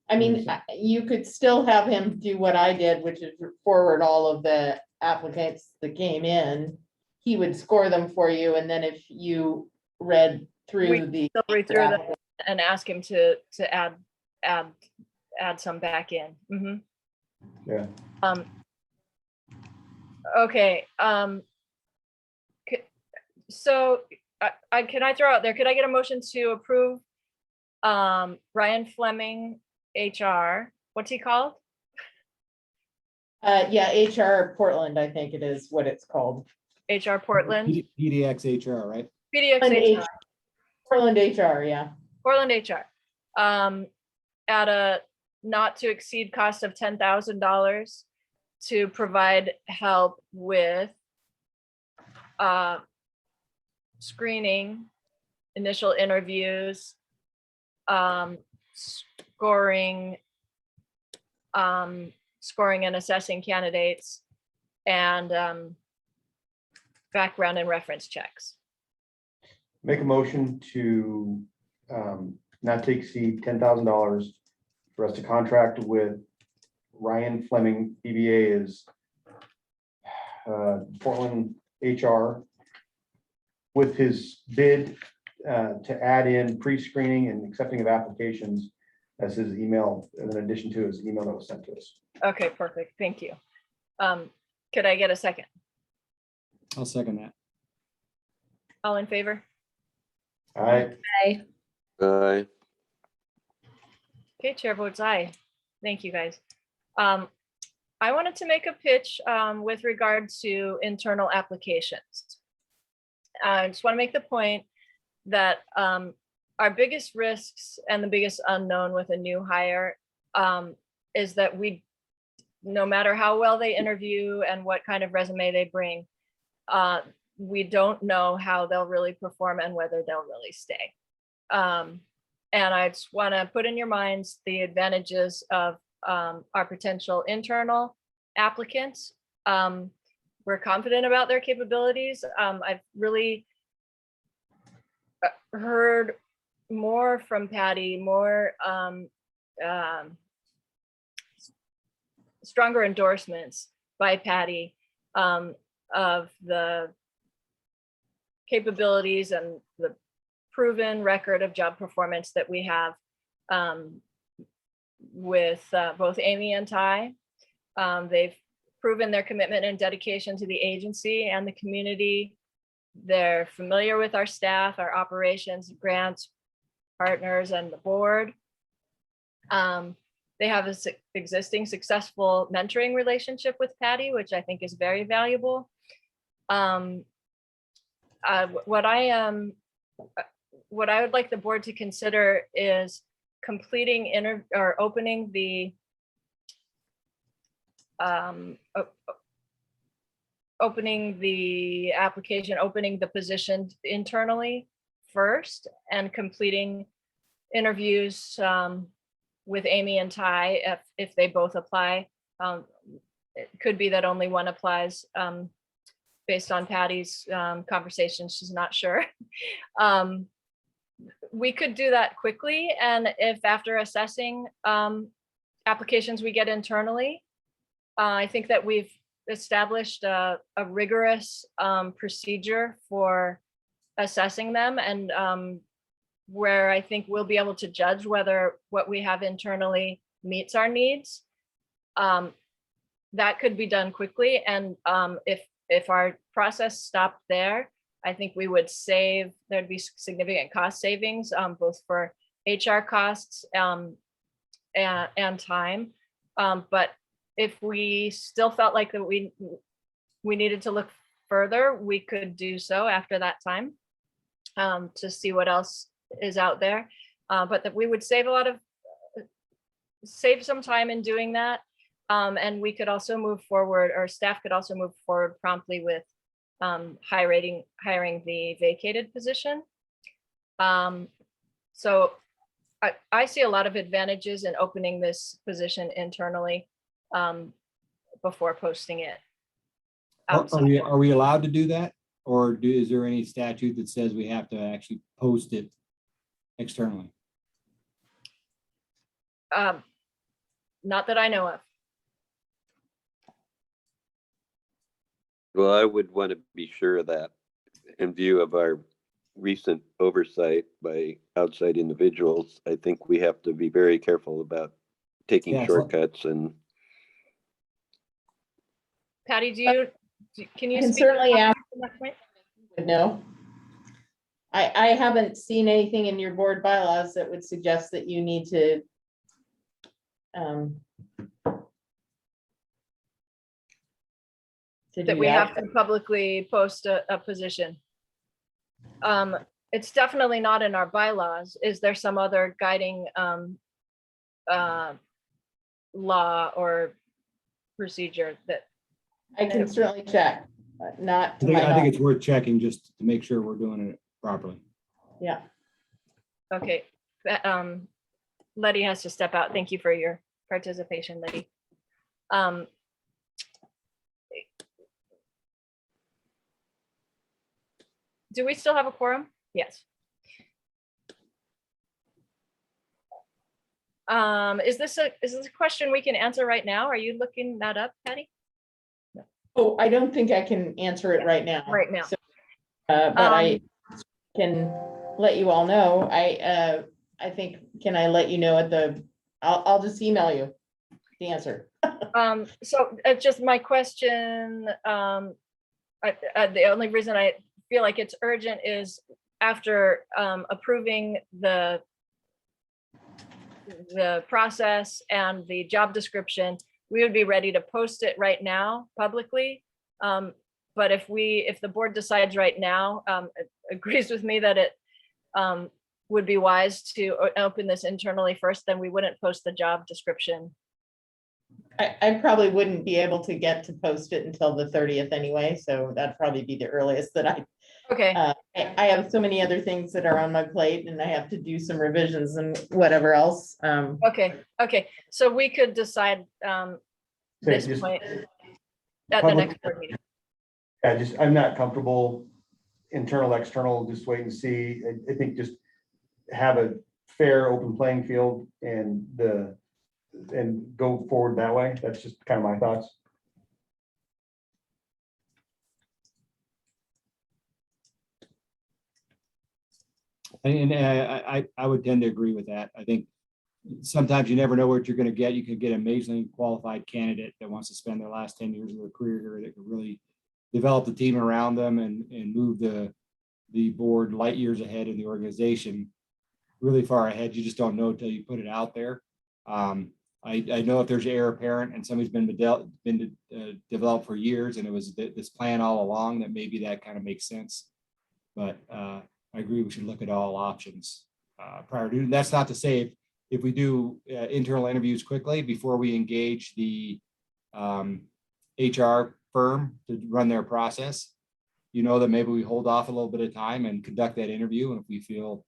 Speaker 3: I mean, you could still have him do what I did, which is forward all of the applicants that came in. He would score them for you, and then if you read through the.
Speaker 1: Still read through them and ask him to add some back in. Mhm.
Speaker 5: Yeah.
Speaker 1: Okay. So can I throw out there, could I get a motion to approve Ryan Fleming, HR, what's he called?
Speaker 3: Yeah, HR Portland, I think it is what it's called.
Speaker 1: HR Portland,
Speaker 6: PDX HR, right?
Speaker 1: PDX HR,
Speaker 3: Portland HR, yeah.
Speaker 1: Portland HR, at a not to exceed cost of $10,000 to provide help with screening, initial interviews, scoring and assessing candidates, and background and reference checks.
Speaker 5: Make a motion to not to exceed $10,000 for us to contract with Ryan Fleming, DBA is Portland HR, with his bid to add in pre-screening and accepting of applications as his email, in addition to his email that was sent to us.
Speaker 1: Okay, perfect. Thank you. Could I get a second?
Speaker 6: I'll second that.
Speaker 1: All in favor?
Speaker 5: All right.
Speaker 7: Aye.
Speaker 1: Okay, chair votes aye. Thank you, guys. I wanted to make a pitch with regard to internal applications. I just want to make the point that our biggest risks and the biggest unknown with a new hire is that we no matter how well they interview and what kind of resume they bring, we don't know how they'll really perform and whether they'll really stay. And I just want to put in your minds the advantages of our potential internal applicants. We're confident about their capabilities. I've really heard more from Patty, more stronger endorsements by Patty of the capabilities and the proven record of job performance that we have with both Amy and Ty. They've proven their commitment and dedication to the agency and the community. They're familiar with our staff, our operations, grants, partners, and the board. They have an existing successful mentoring relationship with Patty, which I think is very valuable. What I would like the board to consider is completing opening the application, opening the position internally first, and completing interviews with Amy and Ty if they both apply. It could be that only one applies based on Patty's conversation. She's not sure. We could do that quickly, and if after assessing applications we get internally, I think that we've established a rigorous procedure for assessing them, and where I think we'll be able to judge whether what we have internally meets our needs. That could be done quickly, and if our process stopped there, I think we would save, there'd be significant cost savings, both for HR costs and time. But if we still felt like that we needed to look further, we could do so after that time to see what else is out there. But that we would save some time in doing that. And we could also move forward, or staff could also move forward promptly with hiring the vacated position. So I see a lot of advantages in opening this position internally before posting it outside.
Speaker 6: Are we allowed to do that? Or is there any statute that says we have to actually post it externally?
Speaker 1: Not that I know of.
Speaker 7: Well, I would want to be sure of that in view of our recent oversight by outside individuals. I think we have to be very careful about taking
Speaker 6: Yeah,
Speaker 7: shortcuts and.
Speaker 1: Patty, can you
Speaker 3: I can
Speaker 1: speak
Speaker 3: certainly
Speaker 1: to
Speaker 3: ask.
Speaker 1: that point?
Speaker 3: No. I haven't seen anything in your board bylaws that would suggest that you need to
Speaker 1: That we have to publicly post a position. It's definitely not in our bylaws. Is there some other guiding law or procedure that?
Speaker 3: I can certainly check, but not to my
Speaker 6: I think
Speaker 3: knowledge.
Speaker 6: it's worth checking just to make sure we're doing it properly.
Speaker 3: Yeah.
Speaker 1: Okay, Letty has to step out. Thank you for your participation, Letty. Do we still have a quorum? Yes. Is this a question we can answer right now? Are you looking that up, Patty?
Speaker 3: Oh, I don't think I can answer it right now.
Speaker 1: Right now.
Speaker 3: So, but I can let you all know. I think, can I let you know at I'll just email you the answer.
Speaker 1: So just my question, the only reason I feel like it's urgent is after approving the process and the job description, we would be ready to post it right now publicly. But if the board decides right now, agrees with me that it would be wise to open this internally first, then we wouldn't post the job description
Speaker 3: I probably wouldn't be able to get to post it until the 30th anyway, so that'd probably be the earliest that
Speaker 1: Okay,
Speaker 3: I have so many other things that are on my plate and I have to do some revisions and whatever else.
Speaker 1: okay. So we could decide
Speaker 5: Say,
Speaker 1: this
Speaker 5: just
Speaker 1: point at the
Speaker 5: public-
Speaker 1: next board meeting.
Speaker 5: Yeah, just, I'm not comfortable, internal, external, just wait and see. I think just have a fair, open playing field and go forward that way. That's just kind of my thoughts.
Speaker 6: And I would tend to agree with that. I think sometimes you never know what you're going to get. You could get an amazingly qualified candidate that wants to spend their last 10 years of their career here that could really develop the team around them and move the board light years ahead in the organization, really far ahead. You just don't know until you put it out there. I know if there's heir apparent and somebody's been developed for years and it was this plan all along, that maybe that kind of makes sense. But I agree, we should look at all options prior to. That's not to say if we do internal interviews quickly before we engage the HR firm to run their process, you know, that maybe we hold off a little bit of time and conduct that interview. And if we feel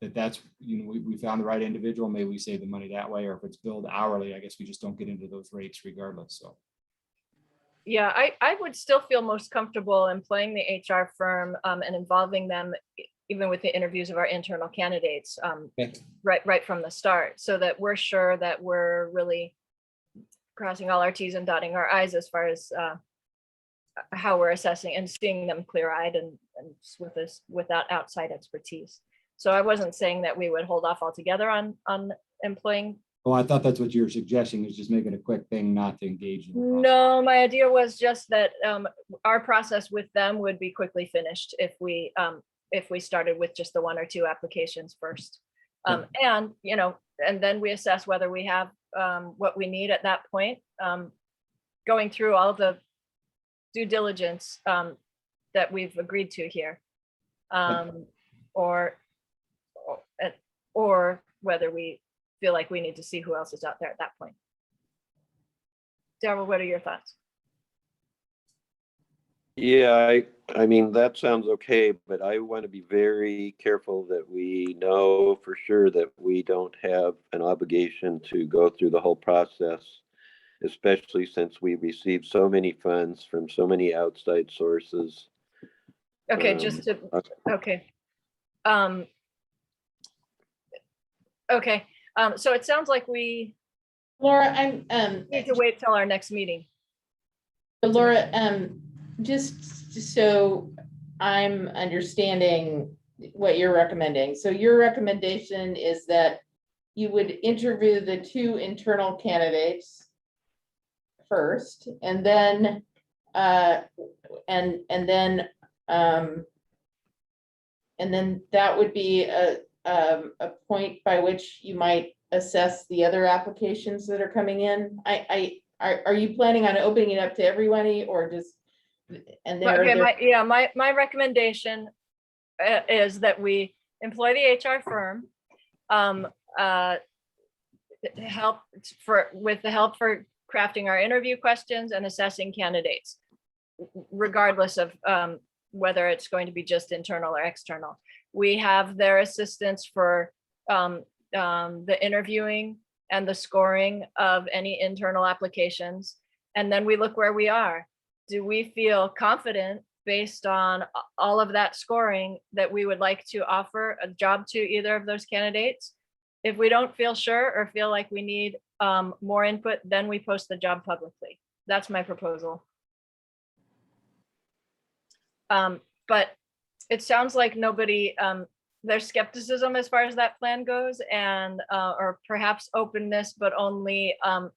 Speaker 6: that's, you know, we found the right individual, maybe we save the money that way, or if it's billed hourly, I guess we just don't get into those rates regardless. So.
Speaker 1: Yeah, I would still feel most comfortable employing the HR firm and involving them even with the interviews of our internal candidates right from the start, so that we're sure that we're really crossing all our T's and dotting our I's as far as how we're assessing and seeing them clear-eyed and without outside expertise. So I wasn't saying that we would hold off altogether on employing.
Speaker 6: Oh, I thought that's what you were suggesting, is just making a quick thing, not to engage in the process.
Speaker 1: No, my idea was just that our process with them would be quickly finished if we started with just the 1 or 2 applications first. And, you know, and then we assess whether we have what we need at that point, going through all the due diligence that we've agreed to here. Or whether we feel like we need to see who else is out there at that point. Darryl, what are your thoughts?
Speaker 7: Yeah, I mean, that sounds okay, but I want to be very careful that we know for sure that we don't have an obligation to go through the whole process, especially since we receive so many funds from so many outside sources.
Speaker 1: Okay, okay. Okay, so it sounds like we
Speaker 3: Laura, I'm
Speaker 1: need to wait till our next meeting.
Speaker 3: Laura, just so I'm understanding what you're recommending. So your recommendation is that you would interview the 2 internal candidates first, and then that would be a point by which you might assess the other applications that are coming in. Are you planning on opening it up to everybody, or just
Speaker 1: my recommendation is that we employ the HR firm with the help for crafting our interview questions and assessing candidates, regardless of whether it's going to be just internal or external. We have their assistance for the interviewing and the scoring of any internal applications. And then we look where we are. Do we feel confident based on all of that scoring that we would like to offer a job to either of those candidates? If we don't feel sure or feel like we need more input, then we post the job publicly. That's my proposal. But it sounds like nobody, there's skepticism as far as that plan goes, and or perhaps openness, but only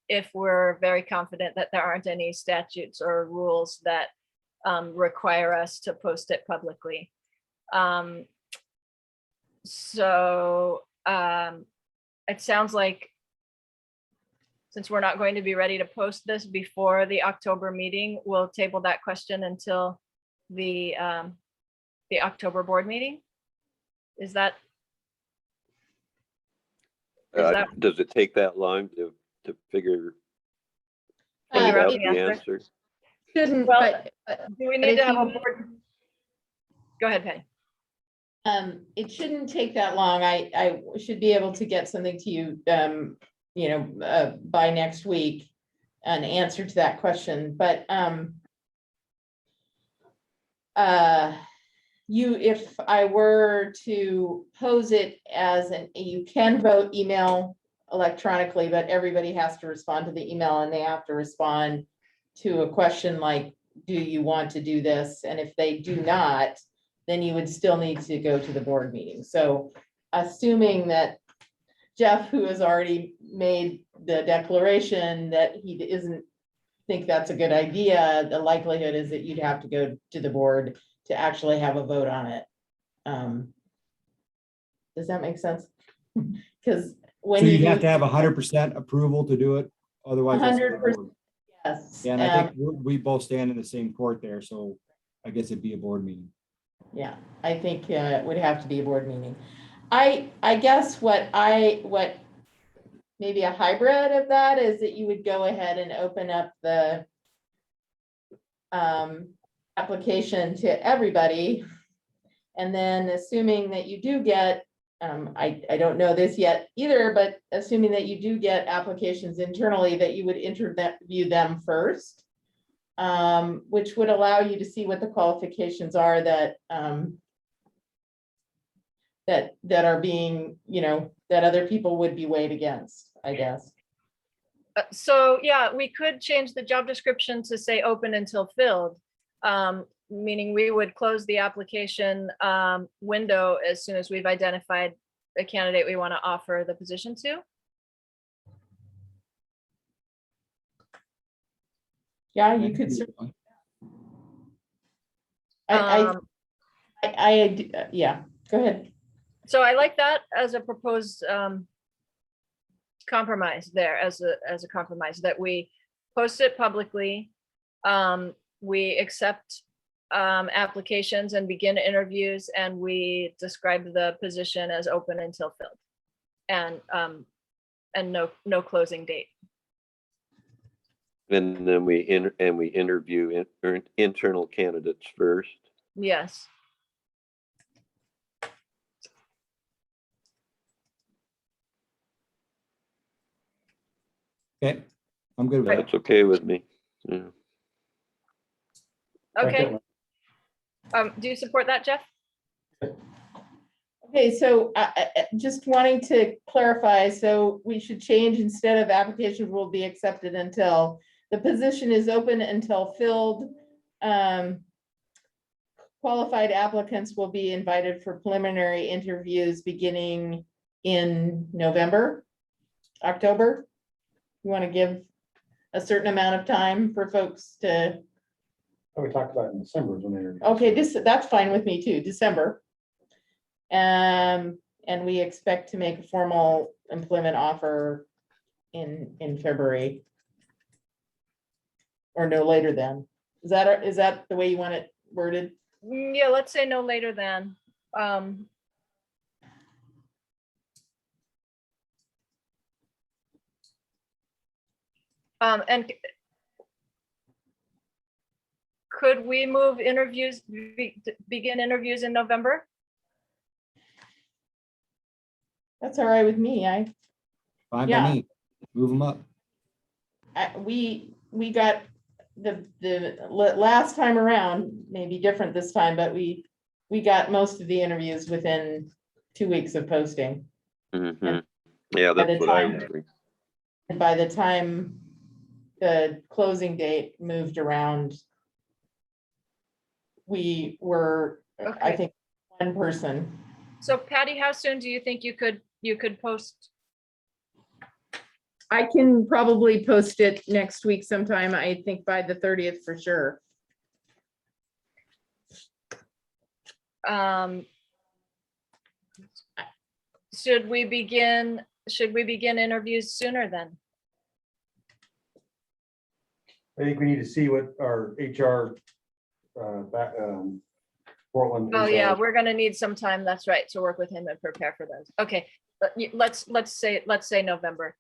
Speaker 1: if we're very confident that there aren't any statutes or rules that require us to post it publicly. It sounds like, since we're not going to be ready to post this before the October meeting, we'll table that question until the October board meeting. Is that
Speaker 7: Does it take that long to to figure
Speaker 1: Figure
Speaker 3: Um,
Speaker 1: out
Speaker 7: out
Speaker 1: the
Speaker 7: the
Speaker 1: answer.
Speaker 7: answer?
Speaker 3: Shouldn't,
Speaker 1: Well,
Speaker 3: but
Speaker 1: Do we
Speaker 3: But
Speaker 1: need
Speaker 3: if
Speaker 1: to have a
Speaker 3: you-
Speaker 1: board? Go ahead, Patty.
Speaker 3: it shouldn't take that long. I should be able to get something to you, by next week. An answer to that question, but, if I were to pose it as you can vote email electronically, but everybody has to respond to the email and they have to respond to a question like, do you want to do this? And if they do not, then you would still need to go to the board meeting. So assuming that Jeff, who has already made the declaration that he isn't think that's a good idea, the likelihood is that you'd have to go to the board to actually have a vote on it. Does that make sense? Because when
Speaker 6: So
Speaker 3: you
Speaker 6: you'd have to
Speaker 3: do,
Speaker 6: have 100% approval to do it, otherwise. that's the
Speaker 3: 100%.
Speaker 6: board.
Speaker 3: yes,
Speaker 6: Yeah, and I think we both stand in the same court there, so I guess it'd be a board meeting.
Speaker 3: yeah, I think it would have to be a board meeting. I guess what maybe a hybrid of that is that you would go ahead and open up the application to everybody. And then assuming that you do get, I don't know this yet either, but assuming that you do get applications internally, that you would interview them first. Which would allow you to see what the qualifications are that that are being, that other people would be weighed against, I guess.
Speaker 1: So yeah, we could change the job description to say open until filled. Meaning we would close the application window as soon as we've identified a candidate we want to offer the position to.
Speaker 3: Yeah, you could, yeah, go ahead.
Speaker 1: So I like that as a proposed compromise there, as a compromise, that we post it publicly. We accept applications and begin interviews, and we describe the position as open until filled. And no closing date.
Speaker 7: And then we interview internal candidates first.
Speaker 1: Yes.
Speaker 6: Okay, I'm good with that.
Speaker 7: That's okay with me. Yeah.
Speaker 1: Okay. Do you support that, Jeff?
Speaker 3: Okay, so just wanting to clarify, so we should change, instead of applications will be accepted until the position is open until filled. Qualified applicants will be invited for preliminary interviews beginning in November, October. You want to give a certain amount of time for folks to,
Speaker 5: We talked about in December when they were.
Speaker 3: okay, that's fine with me too, December. And we expect to make a formal employment offer in February. Or no later than. Is that the way you want it worded?
Speaker 1: Yeah, let's say no later than. And could we move interviews, begin interviews in November?
Speaker 3: That's all right with me.
Speaker 6: Fine
Speaker 3: Yeah.
Speaker 6: by me. Move them up.
Speaker 3: We got the last time around, maybe different this time, but we got most of the interviews within 2 weeks of posting.
Speaker 7: Mhm. Yeah,
Speaker 3: By the
Speaker 7: that's what I
Speaker 3: time-
Speaker 7: would agree.
Speaker 3: And by the time the closing date moved around, we were, I
Speaker 1: Okay.
Speaker 3: think, one person.
Speaker 1: So Patty, how soon do you think you could post?
Speaker 3: I can probably post it next week sometime, I think by the 30th for sure.
Speaker 1: Should we begin interviews sooner then?
Speaker 5: I think we need to see what our HR, Portland.
Speaker 1: Oh, yeah,
Speaker 5: HR
Speaker 1: we're gonna need some time, that's right, to work with him and prepare for those. Okay, let's say November.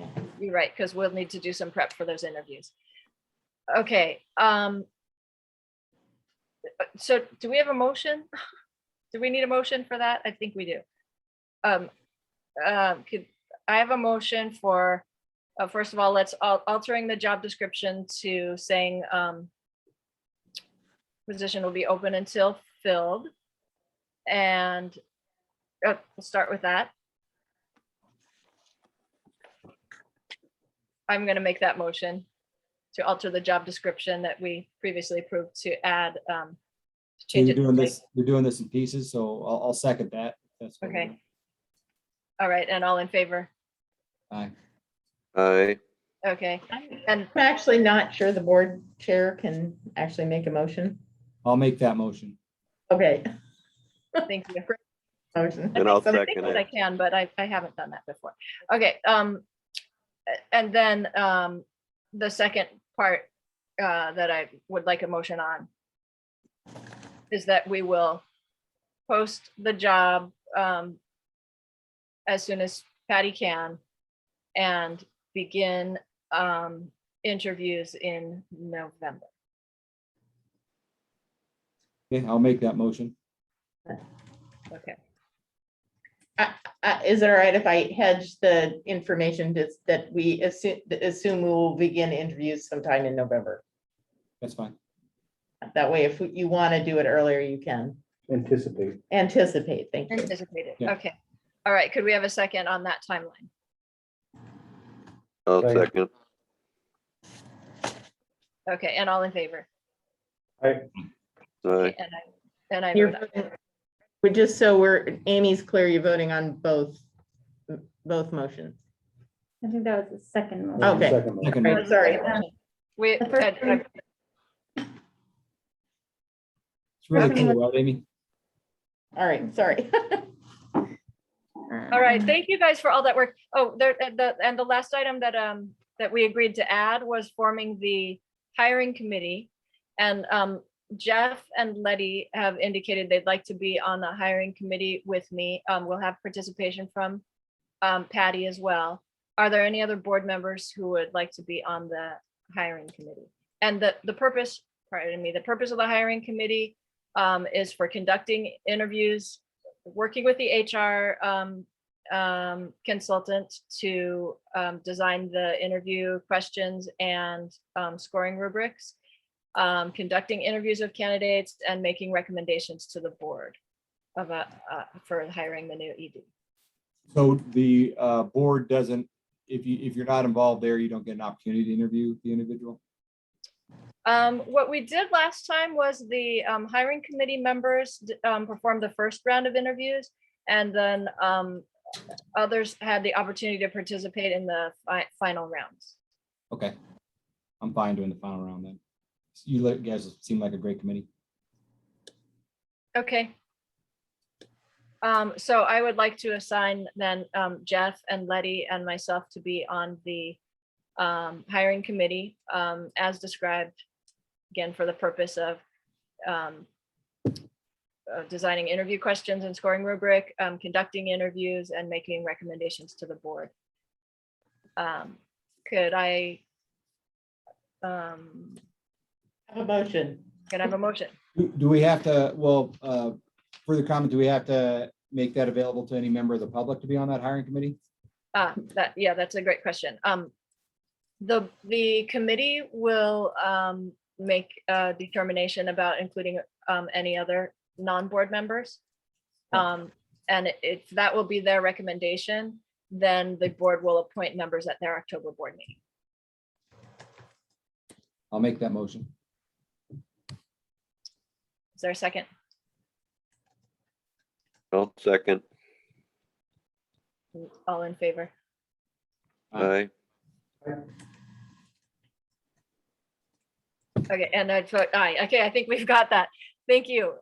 Speaker 3: Okay.
Speaker 1: You're right, because we'll need to do some prep for those interviews. Okay, so do we have a motion? Do we need a motion for that? I think we do. Could I have a motion for, first of all, let's altering the job description to saying position will be open until filled. And we'll start with that. I'm going to make that motion to alter the job description that we previously approved to add.
Speaker 6: So
Speaker 1: Change
Speaker 6: you're
Speaker 1: it.
Speaker 6: doing this, you're doing this in pieces, so I'll second that. That's what we're
Speaker 1: Okay.
Speaker 6: doing.
Speaker 1: All right, and all in favor?
Speaker 6: Aye.
Speaker 7: Aye.
Speaker 1: Okay, and
Speaker 3: I'm actually not sure the board chair can actually make a motion.
Speaker 6: I'll make that motion.
Speaker 3: Okay.
Speaker 1: thank you.
Speaker 3: Motion.
Speaker 7: And I'll
Speaker 1: I think
Speaker 7: second
Speaker 1: that I
Speaker 7: it.
Speaker 1: can, but I haven't done that before. Okay, and then the second part that I would like a motion on is that we will post the job as soon as Patty can and begin interviews in November.
Speaker 6: Okay, I'll make that motion.
Speaker 1: Okay,
Speaker 3: Is it all right if I hedge the information that we assume we will begin interviews sometime in November?
Speaker 6: That's fine.
Speaker 3: That way, if you want to do it earlier, you can
Speaker 5: Anticipate.
Speaker 3: anticipate. Thank you.
Speaker 1: anticipated.
Speaker 6: Yeah.
Speaker 1: Okay, all right. Could we have a second on that timeline?
Speaker 7: I'll
Speaker 5: Second.
Speaker 7: second.
Speaker 1: Okay, and all in favor?
Speaker 5: I,
Speaker 7: Aye.
Speaker 1: Okay, and I
Speaker 3: You're
Speaker 1: vote aye.
Speaker 3: voting- We're just so Amy's clear, you're voting on both motions.
Speaker 2: I think that was the second motion.
Speaker 3: Okay.
Speaker 5: second one.
Speaker 6: Second.
Speaker 3: Right,
Speaker 1: That was the
Speaker 3: sorry.
Speaker 1: second motion. We,
Speaker 2: The first one-
Speaker 6: It's really
Speaker 2: Second
Speaker 6: cool, right, Amy?
Speaker 3: All right, sorry.
Speaker 1: all right, thank you guys for all that work. Oh, there, and the last item that that we agreed to add was forming the hiring committee. And Jeff and Letty have indicated they'd like to be on the hiring committee with me. We'll have participation from Patty as well. Are there any other board members who would like to be on the hiring committee? And the purpose, pardon me, the purpose of the hiring committee is for conducting interviews, working with the HR consultant to design the interview questions and scoring rubrics, conducting interviews of candidates and making recommendations to the board of for hiring the new ED.
Speaker 6: So the board doesn't, if you're not involved there, you don't get an opportunity to interview the individual?
Speaker 1: What we did last time was the hiring committee members performed the first round of interviews, and then others had the opportunity to participate in the final rounds.
Speaker 6: Okay. I'm fine doing the final round then. You guys seem like a great committee.
Speaker 1: Okay. So I would like to assign then Jeff and Letty and myself to be on the hiring committee as described, again, for the purpose of designing interview questions and scoring rubric, conducting interviews and making recommendations to the board. Could I
Speaker 3: Have a motion.
Speaker 1: have a motion?
Speaker 6: Do we have to, well, further comment, do we have to make that available to any member of the public to be on that hiring committee?
Speaker 1: Yeah, that's a great question. The committee will make a determination about including any other non-board members. And if that will be their recommendation, then the board will appoint members at their October board meeting.
Speaker 6: I'll make that motion.
Speaker 1: Is there a second?
Speaker 7: I'll second.
Speaker 1: All in favor?
Speaker 7: Aye.
Speaker 1: Okay, and I vote aye. Okay, I think we've got that. Thank you.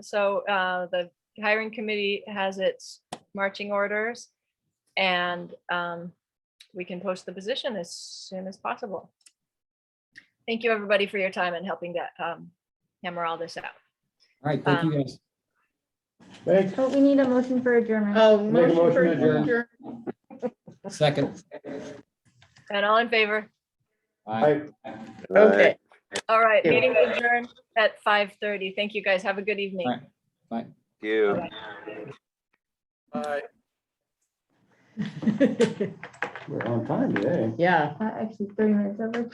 Speaker 1: So the hiring committee has its marching orders, and we can post the position as soon as possible. Thank you, everybody, for your time and helping to hammer all this out.
Speaker 6: All right, thank you guys.
Speaker 5: Thanks.
Speaker 2: Oh, we need a motion for adjournment.
Speaker 3: Oh,
Speaker 5: Make a
Speaker 3: motion for
Speaker 5: motion to adjourn.
Speaker 3: adjourn.
Speaker 6: Second.
Speaker 1: And all in favor?
Speaker 6: I,
Speaker 3: Okay.
Speaker 1: All right,
Speaker 3: Thank you.
Speaker 1: meeting adjourned at 5:30. Thank you, guys. Have a good evening.
Speaker 6: All right. Bye.
Speaker 7: You.
Speaker 5: We're on time today.
Speaker 3: Yeah.
Speaker 2: Actually 30 minutes over.